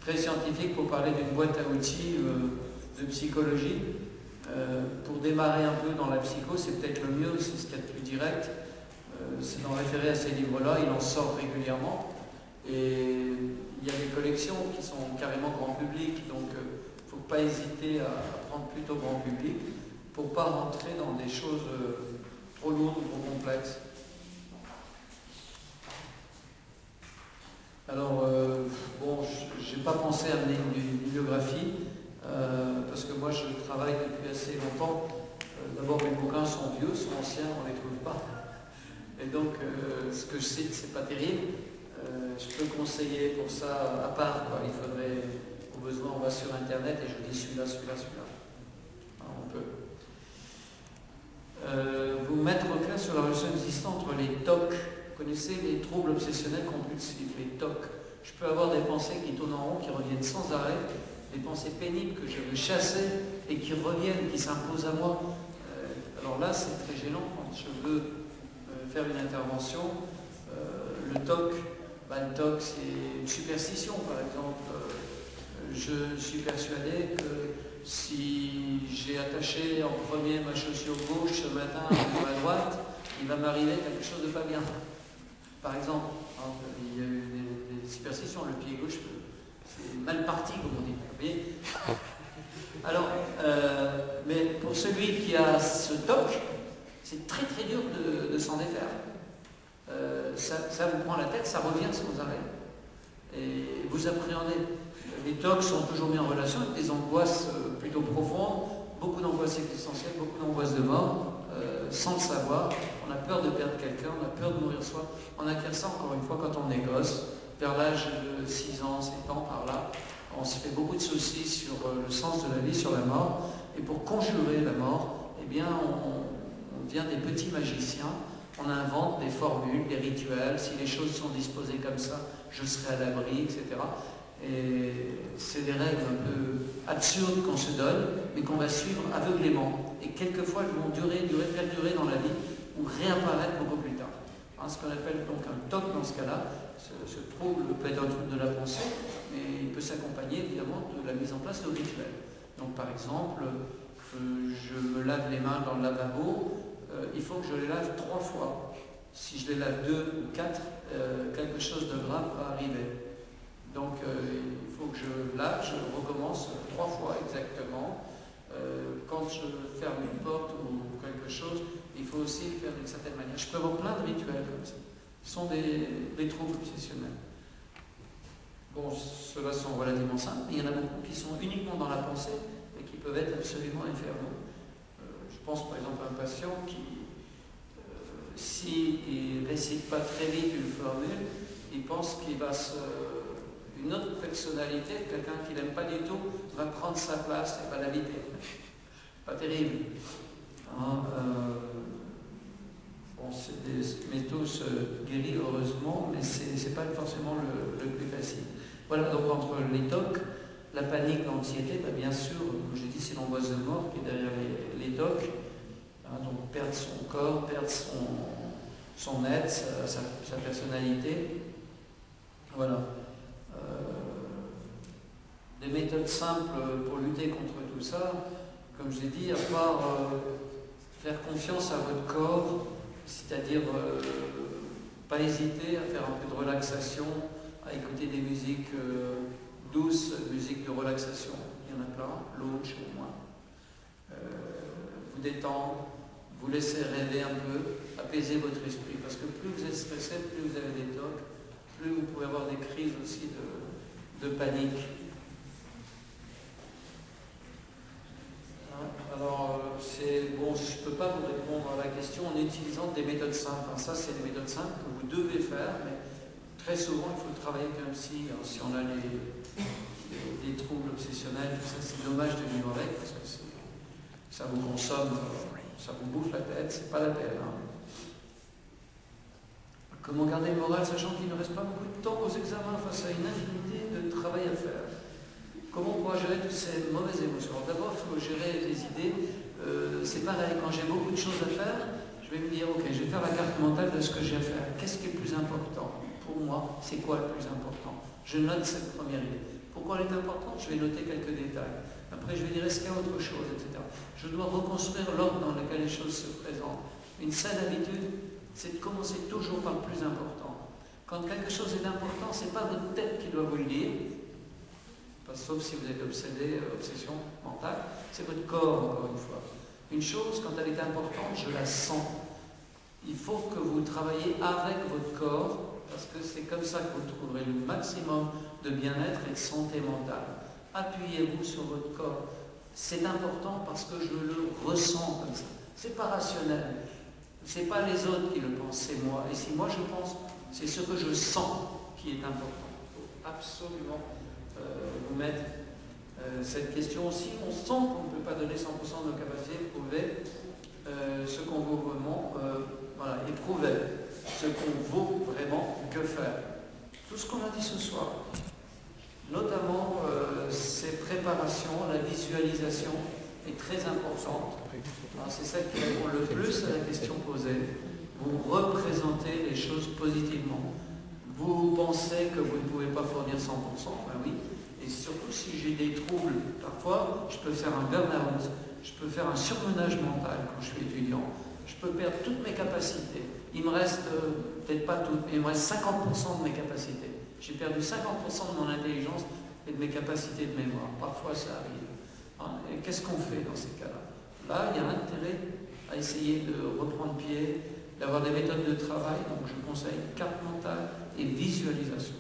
très scientifique pour parler d'une boîte à outils de psychologie. Pour démarrer un peu dans la psycho, c'est peut-être le mieux, c'est ce qu'il y a de plus direct. C'est d'en référer à ces livres-là, il en sort régulièrement. Et il y a des collections qui sont carrément grand public, donc il ne faut pas hésiter à prendre plutôt grand public pour ne pas rentrer dans des choses trop lourdes ou trop complexes. Alors, bon, je n'ai pas pensé à amener une bibliographie, parce que moi je travaille depuis assez longtemps. D'abord, mes bouquins sont vieux, sont anciens, on ne les trouve pas. Et donc, ce que je cite, c'est pas terrible. Je peux conseiller pour ça à part, quoi. Il faudrait, au besoin, on va sur Internet et je dis celui-là. Alors, on peut. Vous mettre au clair sur la relation existante entre les TOC. Vous connaissez les troubles obsessionnels compulsifs, les TOC. Je peux avoir des pensées qui tournent en rond, qui reviennent sans arrêt, des pensées pénibles que je veux chasser et qui reviennent, qui s'imposent à moi. Alors là, c'est très gênant quand je veux faire une intervention. Le TOC, le TOC, c'est une superstition, par exemple. Je suis persuadé que si j'ai attaché en premier ma chaussure gauche ce matin ou à droite, il va m'arriver quelque chose de pas bien. Par exemple, il y a eu des superstitions, le pied gauche, c'est mal parti, comme on dit. Vous voyez? Alors, mais pour celui qui a ce TOC, c'est très très dur de s'en défaire. Ça vous prend la tête, ça revient sans arrêt. Et vous appréhendez. Les TOC sont toujours mis en relation avec des angoisses plutôt profondes, beaucoup d'angoisses existentielles, beaucoup d'angoisses de mort, sans le savoir. On a peur de perdre quelqu'un, on a peur de mourir soi. On acquiert ça encore une fois quand on est gosse, vers l'âge de 6 ans, 7 ans, par là. On se fait beaucoup de soucis sur le sens de la vie, sur la mort. Et pour conjurer la mort, eh bien, on devient des petits magiciens. On invente des formules, des rituels. Si les choses sont disposées comme ça, je serai à l'abri, etc. Et c'est des règles un peu absurdes qu'on se donne, mais qu'on va suivre aveuglément. Et quelquefois, elles vont perdurer dans la vie ou réapparaître beaucoup plus tard. Ce qu'on appelle donc un TOC dans ce cas-là, ce trouble peut être un trouble de la pensée, mais il peut s'accompagner évidemment de la mise en place de rituels. Donc par exemple, je me lave les mains dans le lavabo, il faut que je les lave 3 fois. Si je les lave 2 ou 4, quelque chose de grave va arriver. Donc il faut que je lave, je recommence 3 fois exactement. Quand je ferme une porte ou quelque chose, il faut aussi le faire d'une certaine manière. Je peux avoir plein de rituels comme ça. Ce sont des troubles obsessionnels. Bon, ceux-là sont relativement simples, mais il y en a beaucoup qui sont uniquement dans la pensée et qui peuvent être absolument infernaux. Je pense par exemple à un patient qui s'il ne récite pas très vite une formule, il pense qu'il va une autre personnalité, quelqu'un qu'il n'aime pas du tout, va prendre sa place et va l'habiter. Pas terrible. Hein, bon, c'est des métaux guéris heureusement, mais ce n'est pas forcément le plus facile. Voilà, donc entre les TOC, la panique, l'anxiété, ben bien sûr, comme j'ai dit, c'est l'angoisse de mort qui est derrière les TOC. Hein, donc perdre son corps, perdre son être, sa personnalité. Voilà. Des méthodes simples pour lutter contre tout ça, comme je l'ai dit, à part faire confiance à votre corps, c'est-à-dire pas hésiter à faire un peu de relaxation, à écouter des musiques douces, musiques de relaxation, il y en a plein, lounge au moins. Vous détendre, vous laisser rêver un peu, apaiser votre esprit, parce que plus vous êtes stressé, plus vous avez des tocs, plus vous pouvez avoir des crises aussi de panique. Alors, c'est bon, je ne peux pas vous répondre à la question en utilisant des méthodes simples. Enfin, ça, c'est des méthodes simples que vous devez faire, mais très souvent, il faut travailler avec un psy. Alors, si on a des troubles obsessionnels, tout ça, c'est dommage de vivre avec, parce que ça vous consomme, ça vous bouffe la tête, c'est pas la peine. Hein. Comment garder le moral, sachant qu'il ne reste pas beaucoup de temps aux examens face à une infinité de travail à faire? Comment on pourra gérer toutes ces mauvaises émotions? D'abord, il faut gérer les idées. C'est pareil, quand j'ai beaucoup de choses à faire, je vais me dire, ok, je vais faire la carte mentale de ce que j'ai à faire. Qu'est-ce qui est le plus important? Pour moi, c'est quoi le plus important? Je note cette première idée. Pourquoi elle est importante? Je vais noter quelques détails. Après, je vais dire, est-ce qu'il y a autre chose, etc. Je dois reconstruire l'ordre dans lequel les choses se présentent. Une saine habitude, c'est de commencer toujours par le plus important. Quand quelque chose est important, ce n'est pas votre tête qui doit vous le dire, sauf si vous êtes obsédé, obsession mentale, c'est votre corps, encore une fois. Une chose, quand elle est importante, je la sens. Il faut que vous travaillez avec votre corps, parce que c'est comme ça que vous trouverez le maximum de bien-être et de santé mentale. Appuyez-vous sur votre corps. C'est important parce que je le ressens comme ça. C'est pas rationnel. C'est pas les autres qui le pensent, c'est moi. Et si moi je pense, c'est ce que je sens qui est important. Il faut absolument vous mettre cette question. Si on sent qu'on ne peut pas donner 100% de nos capacités, prouver ce qu'on vaut vraiment, voilà, éprouver ce qu'on vaut vraiment, que faire. Tout ce qu'on a dit ce soir, notamment ces préparations, la visualisation est très importante. C'est celle qui répond le plus à la question posée. Vous représentez les choses positivement. Vous pensez que vous ne pouvez pas fournir 100%, ben oui. Et surtout si j'ai des troubles, parfois, je peux faire un burn-out, je peux faire un surmenage mental quand je suis étudiant, je peux perdre toutes mes capacités. Il me reste, peut-être pas toutes, mais il me reste 50% de mes capacités. J'ai perdu 50% de mon intelligence et de mes capacités de mémoire. Parfois, ça arrive. Hein, et qu'est-ce qu'on fait dans ces cas-là? Là, il y a intérêt à essayer de reprendre pied, d'avoir des méthodes de travail. Donc, je conseille carte mentale et visualisation.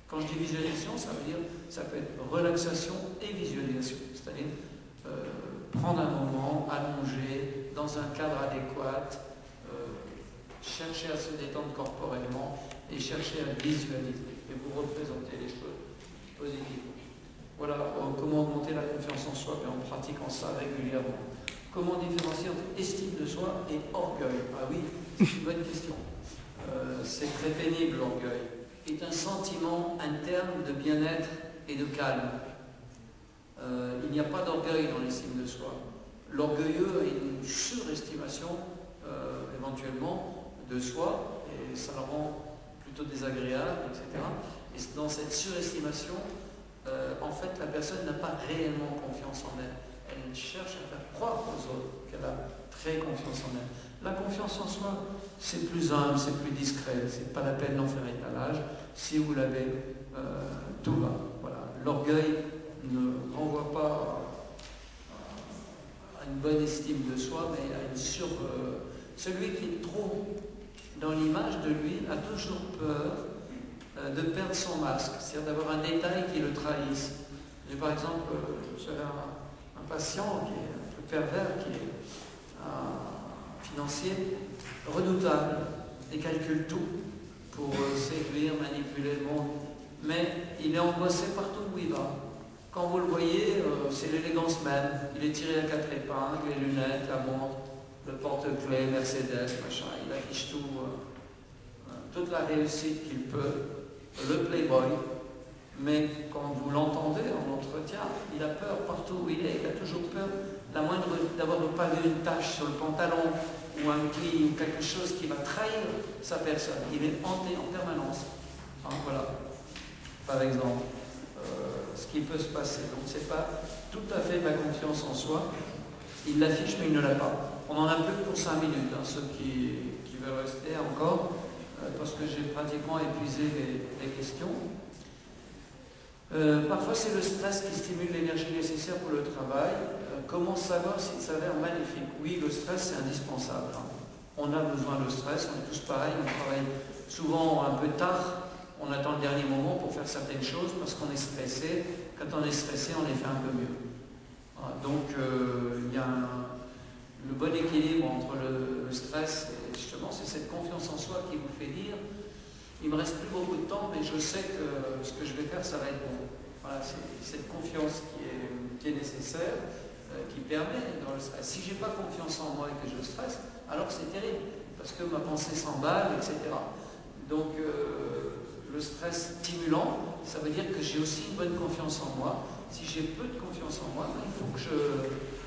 Quand je dis visualisation, ça veut dire, ça peut être relaxation et visualisation. C'est-à-dire prendre un moment, allonger, dans un cadre adéquat, chercher à se détendre corporellement et chercher à visualiser et vous représenter les choses positivement. Voilà, comment augmenter la confiance en soi en pratiquant ça régulièrement. Comment différencier entre estime de soi et orgueil? Ah oui, c'est une bonne question. C'est très pénible, l'orgueil. C'est un sentiment interne de bien-être et de calme. Il n'y a pas d'orgueil dans l'estime de soi. L'orgueilleux a une surestimation, éventuellement, de soi, et ça le rend plutôt désagréable, etc. Et dans cette surestimation, en fait, la personne n'a pas réellement confiance en elle. Elle cherche à faire croire aux autres qu'elle a très confiance en elle. La confiance en soi, c'est plus humble, c'est plus discret, c'est pas la peine d'en faire étalage. Si vous l'avez, tout va. Voilà. L'orgueil ne renvoie pas à une bonne estime de soi, mais à une celui qui est trop dans l'image de lui a toujours peur de perdre son masque, c'est-à-dire d'avoir un détail qui le trahisse. J'ai par exemple, j'avais un patient qui est un peu pervers, qui est financier redoutable et calcule tout pour séduire, manipuler le monde. Mais il est angoissé partout où il va. Quand vous le voyez, c'est l'élégance même. Il est tiré à 4 épingles, les lunettes, la montre, le porte-clés, Mercedes, machin. Il affiche tout, toute la réussite qu'il peut, le playboy. Mais quand vous l'entendez en entretien, il a peur partout où il est. Il a toujours peur d'avoir pas vu une tache sur le pantalon ou un pli ou quelque chose qui va trahir sa personne. Il est hanté en permanence. Voilà, par exemple, ce qui peut se passer. Donc c'est pas tout à fait ma confiance en soi. Il l'affiche mais il ne l'a pas. On en a plus que pour 5 minutes, ceux qui veulent rester encore, parce que j'ai pratiquement épuisé les questions. Parfois c'est le stress qui stimule l'énergie nécessaire pour le travail. Comment savoir s'il s'avère maléfique? Oui, le stress c'est indispensable. On a besoin de stress, on est tous pareils, on travaille souvent un peu tard, on attend le dernier moment pour faire certaines choses parce qu'on est stressé. Quand on est stressé, on les fait un peu mieux. Voilà, donc il y a le bon équilibre entre le stress et justement c'est cette confiance en soi qui vous fait dire il ne me reste plus beaucoup de temps, mais je sais que ce que je vais faire, ça va être bon. Voilà, c'est cette confiance qui est nécessaire, qui permet dans le stress. Si je n'ai pas confiance en moi et que je stresse, alors c'est terrible, parce que ma pensée s'emballe, etc. Donc, le stress stimulant, ça veut dire que j'ai aussi une bonne confiance en moi. Si j'ai peu de confiance en moi, il faut que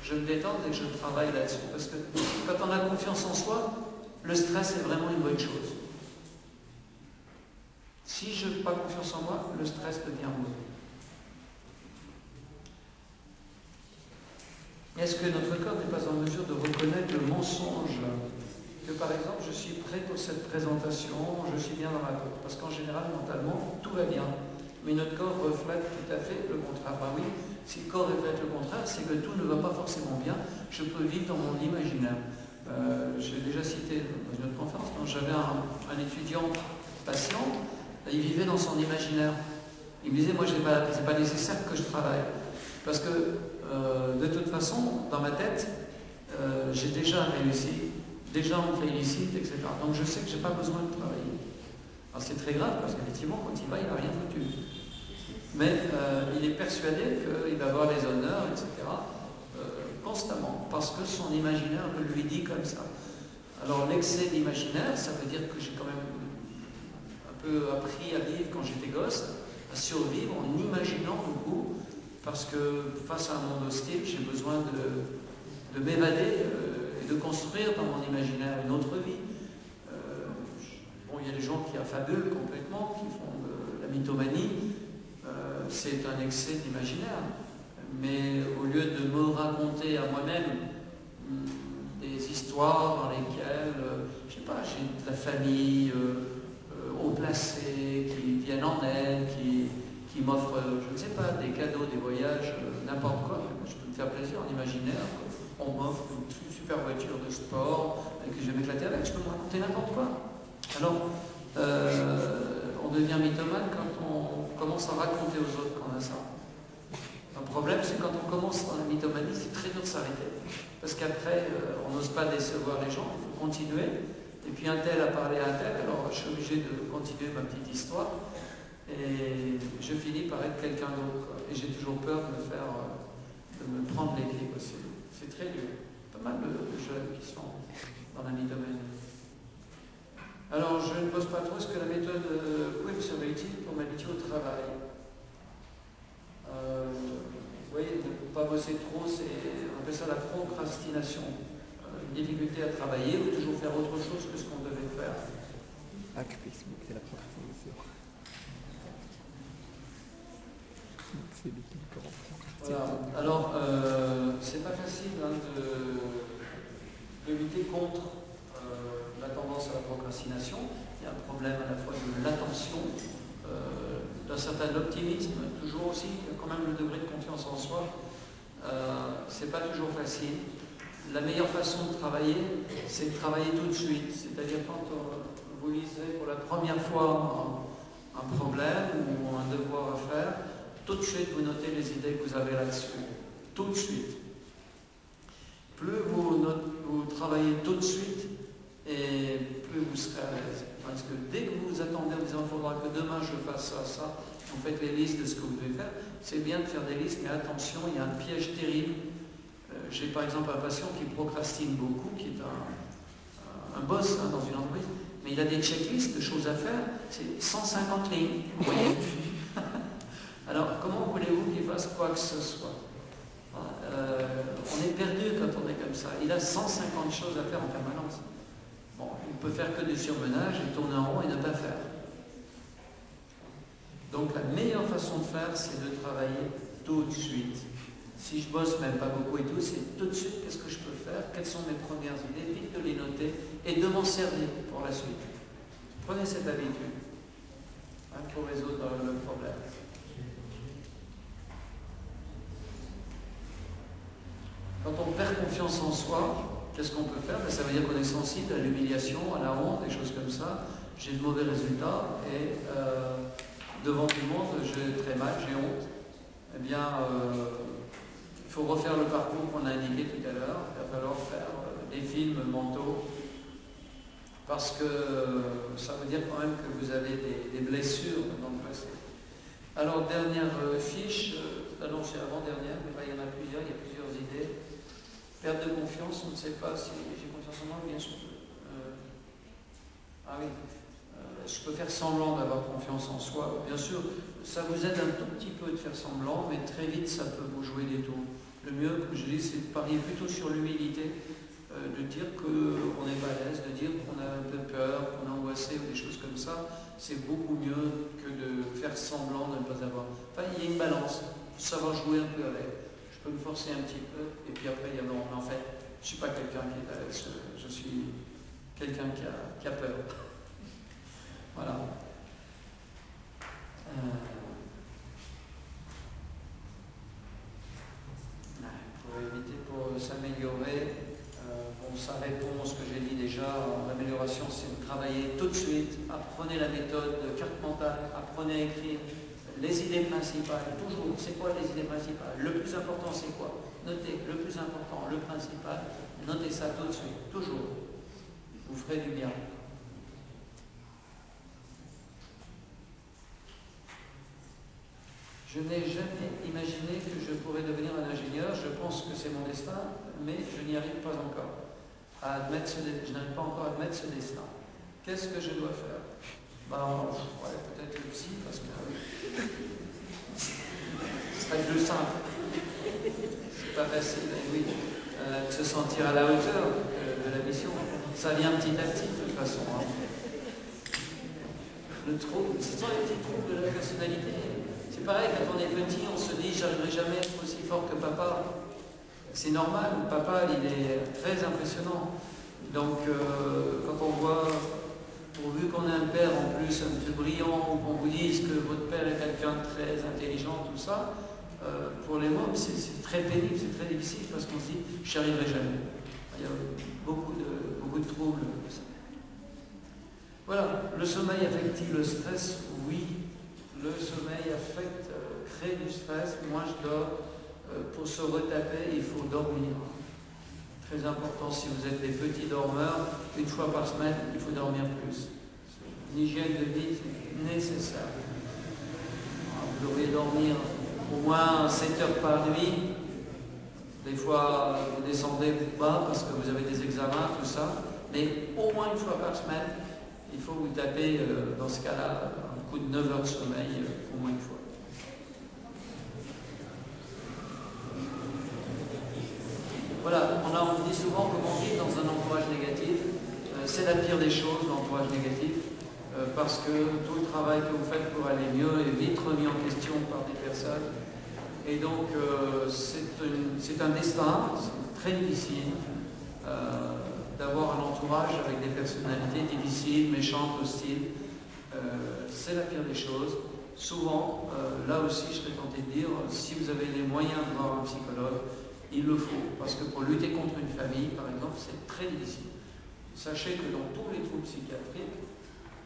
je me détende et que je travaille là-dessus. Parce que quand on a confiance en soi, le stress est vraiment une bonne chose. Si je n'ai pas confiance en moi, le stress devient mauvais. Est-ce que notre corps n'est pas en mesure de reconnaître le mensonge? Que par exemple, je suis prêt pour cette présentation, je suis bien dans ma peau. Parce qu'en général, mentalement, tout va bien. Mais notre corps reflète tout à fait le contraire. Ben oui, si le corps reflète le contraire, c'est que tout ne va pas forcément bien. Je peux vivre dans mon imaginaire. J'ai déjà cité dans une autre conférence, quand j'avais un étudiant patient, il vivait dans son imaginaire. Il me disait, moi, c'est pas nécessaire que je travaille. Parce que, de toute façon, dans ma tête, j'ai déjà réussi, déjà on me félicite, etc. Donc je sais que je n'ai pas besoin de travailler. Alors c'est très grave, parce qu'effectivement, quand il va, il n'a rien foutu. Mais il est persuadé qu'il va avoir les honneurs, etc. Constamment, parce que son imaginaire le lui dit comme ça. Alors l'excès d'imaginaire, ça veut dire que j'ai quand même appris à vivre quand j'étais gosse, à survivre en imaginant beaucoup, parce que face à un monde hostile, j'ai besoin de m'évader et de construire dans mon imaginaire une autre vie. Bon, il y a des gens qui affabulent complètement, qui font de la mythomanie, c'est un excès d'imaginaire. Mais au lieu de me raconter à moi-même des histoires dans lesquelles, je sais pas, j'ai de la famille, haut placés, qui viennent en aide, qui m'offrent, je ne sais pas, des cadeaux, des voyages, n'importe quoi. Je peux me faire plaisir en imaginaire. On m'offre une super voiture de sport, que je vais m'éclater avec, je peux me raconter n'importe quoi. Alors, on devient mythomane quand on commence à raconter aux autres qu'on a ça. Le problème, c'est quand on commence dans la mythomanie, c'est très dur de s'arrêter. Parce qu'après, on n'ose pas décevoir les gens, il faut continuer. Et puis un tel a parlé à un tel, alors je suis obligé de continuer ma petite histoire. Et je finis par être quelqu'un d'autre. Et j'ai toujours peur de me prendre les pieds possible. C'est très dur. Pas mal de jeunes qui sont dans la mythomanie. Alors je ne pose pas trop, est-ce que la méthode web serait utile pour m'habituer au travail? Vous voyez, ne pas bosser trop, on appelle ça la procrastination. Une difficulté à travailler ou toujours faire autre chose que ce qu'on devait faire. C'est la procrastination. Voilà. Alors, c'est pas facile de lutter contre la tendance à la procrastination. Il y a un problème à la fois de l'attention, d'un certain optimisme, toujours aussi, quand même le degré de confiance en soi. C'est pas toujours facile. La meilleure façon de travailler, c'est de travailler tout de suite. C'est-à-dire quand vous lisez pour la première fois un problème ou un devoir à faire, tout de suite vous notez les idées que vous avez là-dessus. Tout de suite. plus vous travaillez tout de suite, et plus vous serez à l'aise. Parce que dès que vous vous attendez en disant il faudra que demain je fasse ça, ça, vous faites les listes de ce que vous devez faire, c'est bien de faire des listes, mais attention, il y a un piège terrible. J'ai par exemple un patient qui procrastine beaucoup, qui est un boss dans une entreprise, mais il a des checklists de choses à faire, c'est 150 lignes. Vous voyez. Alors comment voulez-vous qu'il fasse quoi que ce soit? On est perdu quand on est comme ça. Il a 150 choses à faire en permanence. Bon, il ne peut faire que du surmenage et tourner en rond et ne pas faire. Donc la meilleure façon de faire, c'est de travailler tout de suite. Si je bosse même pas beaucoup et tout, c'est tout de suite qu'est-ce que je peux faire, quelles sont mes premières idées, vite de les noter et de m'en servir pour la suite. Prenez cette habitude pour résoudre le problème. Quand on perd confiance en soi, qu'est-ce qu'on peut faire? Ça veut dire qu'on est sensible à l'humiliation, à la honte, des choses comme ça. J'ai de mauvais résultats et devant tout le monde, j'ai très mal, j'ai honte. Eh bien, il faut refaire le parcours qu'on a indiqué tout à l'heure. Il va falloir faire des films mentaux parce que ça veut dire quand même que vous avez des blessures dans le passé. Alors, dernière fiche, non, c'est avant-dernière, mais là, il y en a plusieurs, il y a plusieurs idées. Perte de confiance, on ne sait pas si j'ai confiance en moi, bien sûr. Ah oui, je peux faire semblant d'avoir confiance en soi. Bien sûr, ça vous aide un tout petit peu de faire semblant, mais très vite, ça peut vous jouer des tours. Le mieux, comme je dis, c'est de parier plutôt sur l'humilité, de dire qu'on n'est pas à l'aise, de dire qu'on a un peu peur, qu'on est angoissé ou des choses comme ça. C'est beaucoup mieux que de faire semblant de ne pas avoir. Enfin, il y a une balance, il faut savoir jouer un peu avec. Je peux me forcer un petit peu, et puis après, il y a non, en fait, je ne suis pas quelqu'un qui est à l'aise, je suis quelqu'un qui a peur. Voilà. Pour éviter, pour s'améliorer, bon, ça répond à ce que j'ai dit déjà. L'amélioration, c'est de travailler tout de suite. Apprenez la méthode de carte mentale, apprenez à écrire les idées principales. Toujours, c'est quoi les idées principales? Le plus important, c'est quoi? Notez le plus important, le principal. Notez ça tout de suite, toujours. Vous ferez du bien. Je n'ai jamais imaginé que je pourrais devenir un ingénieur. Je pense que c'est mon destin, mais je n'y arrive pas encore. Je n'arrive pas encore à admettre ce destin. Qu'est-ce que je dois faire? Ouais, peut-être le psy, parce que ce serait plus simple. C'est pas facile, mais oui. De se sentir à la hauteur de la mission. Ça vient petit à petit, de toute façon. Hein. Le trouble, ce sont les petits troubles de la personnalité. C'est pareil, quand on est petit, on se dit j'arriverai jamais à être aussi fort que papa. C'est normal, papa il est très impressionnant. Donc quand on voit, pourvu qu'on ait un père en plus un peu brillant, ou qu'on vous dise que votre père est quelqu'un de très intelligent, tout ça, pour les mômes c'est très pénible, c'est très difficile parce qu'on se dit j'y arriverai jamais. Il y a beaucoup de troubles. Voilà, le sommeil affecte le stress, oui. Le sommeil affecte, crée du stress. Moi, je dors. Pour se retaper, il faut dormir. Très important, si vous êtes des petits dormeurs, une fois par semaine, il faut dormir plus. Une hygiène de vie nécessaire. Vous devriez dormir au moins 7 heures par nuit. Des fois, vous descendez bas parce que vous avez des examens, tout ça. Mais au moins une fois par semaine, il faut vous taper, dans ce cas-là, un coup de 9 heures de sommeil, au moins une fois. Voilà, on dit souvent comment vivre dans un entourage négatif. C'est la pire des choses, l'entourage négatif, parce que tout le travail que vous faites pour aller mieux est vite remis en question par des personnes. Et donc, c'est un destin, c'est très difficile d'avoir un entourage avec des personnalités difficiles, méchantes, hostiles. C'est la pire des choses. Souvent, là aussi, je serais tenté de dire, si vous avez les moyens de voir un psychologue, il le faut, parce que pour lutter contre une famille, par exemple, c'est très difficile. Sachez que dans tous les troubles psychiatriques,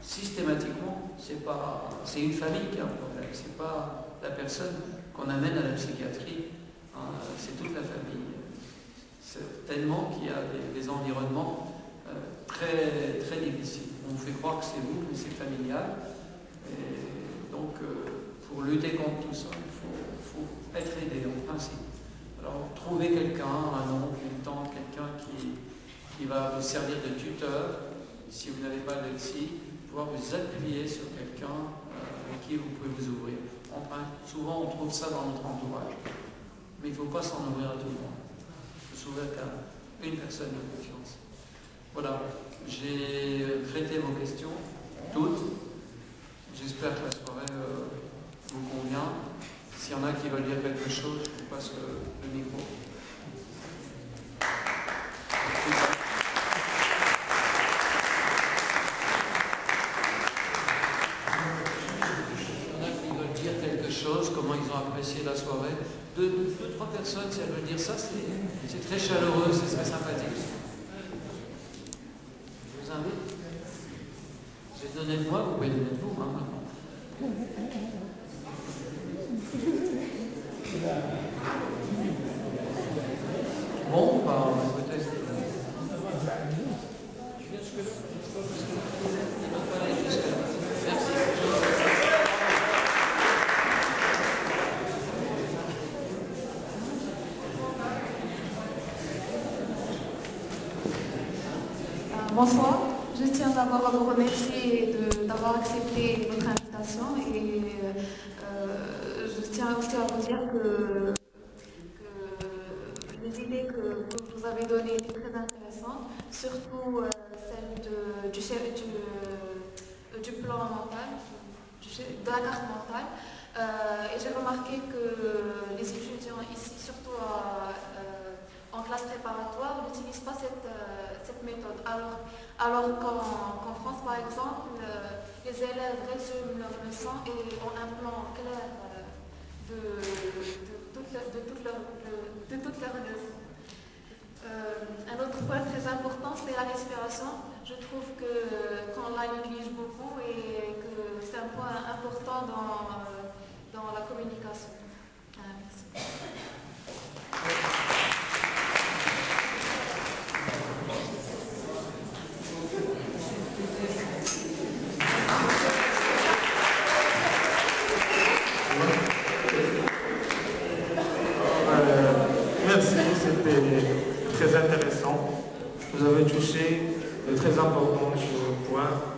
systématiquement, c'est une famille qui a un problème, c'est pas la personne qu'on amène à la psychiatrie, hein, c'est toute la famille. tellement qu'il y a des environnements très, très difficiles. On vous fait croire que c'est vous, mais c'est familial. Et donc, pour lutter contre tout ça, il faut être aidé en principe. Alors, trouvez quelqu'un, un oncle, une tante, quelqu'un qui va vous servir de tuteur. Si vous n'avez pas de psy, pouvoir vous appuyer sur quelqu'un avec qui vous pouvez vous ouvrir. Souvent, on trouve ça dans notre entourage, mais il ne faut pas s'en ouvrir à tout le monde. Il faut s'ouvrir qu'à une personne de confiance. Voilà, j'ai traité vos questions, toutes. J'espère que la soirée vous convient. S'il y en a qui veulent dire quelque chose, je vous passe le micro. Comment ils ont apprécié la soirée. Deux, trois personnes, si elles veulent dire ça, c'est très chaleureux, c'est très sympathique. Je vous invite. J'ai donné de moi, vous pouvez donner de vous, hein, maintenant. Bon, bah, peut-être. Bonsoir, je tiens d'abord à vous remercier d'avoir accepté notre invitation et je tiens aussi à vous dire que les idées que vous avez données étaient très intéressantes, surtout celle du plan mental, de la carte mentale. Et j'ai remarqué que les étudiants ici, surtout en classe préparatoire, n'utilisent pas cette méthode. Alors qu'en France, par exemple, les élèves résument leurs leçons et ont un plan clair de toutes leurs leçons. Un autre point très important, c'est la respiration. Je trouve qu'on la néglige beaucoup et que c'est un point important dans la communication. Merci. Merci, c'était très intéressant. Vous avez touché de très importants points.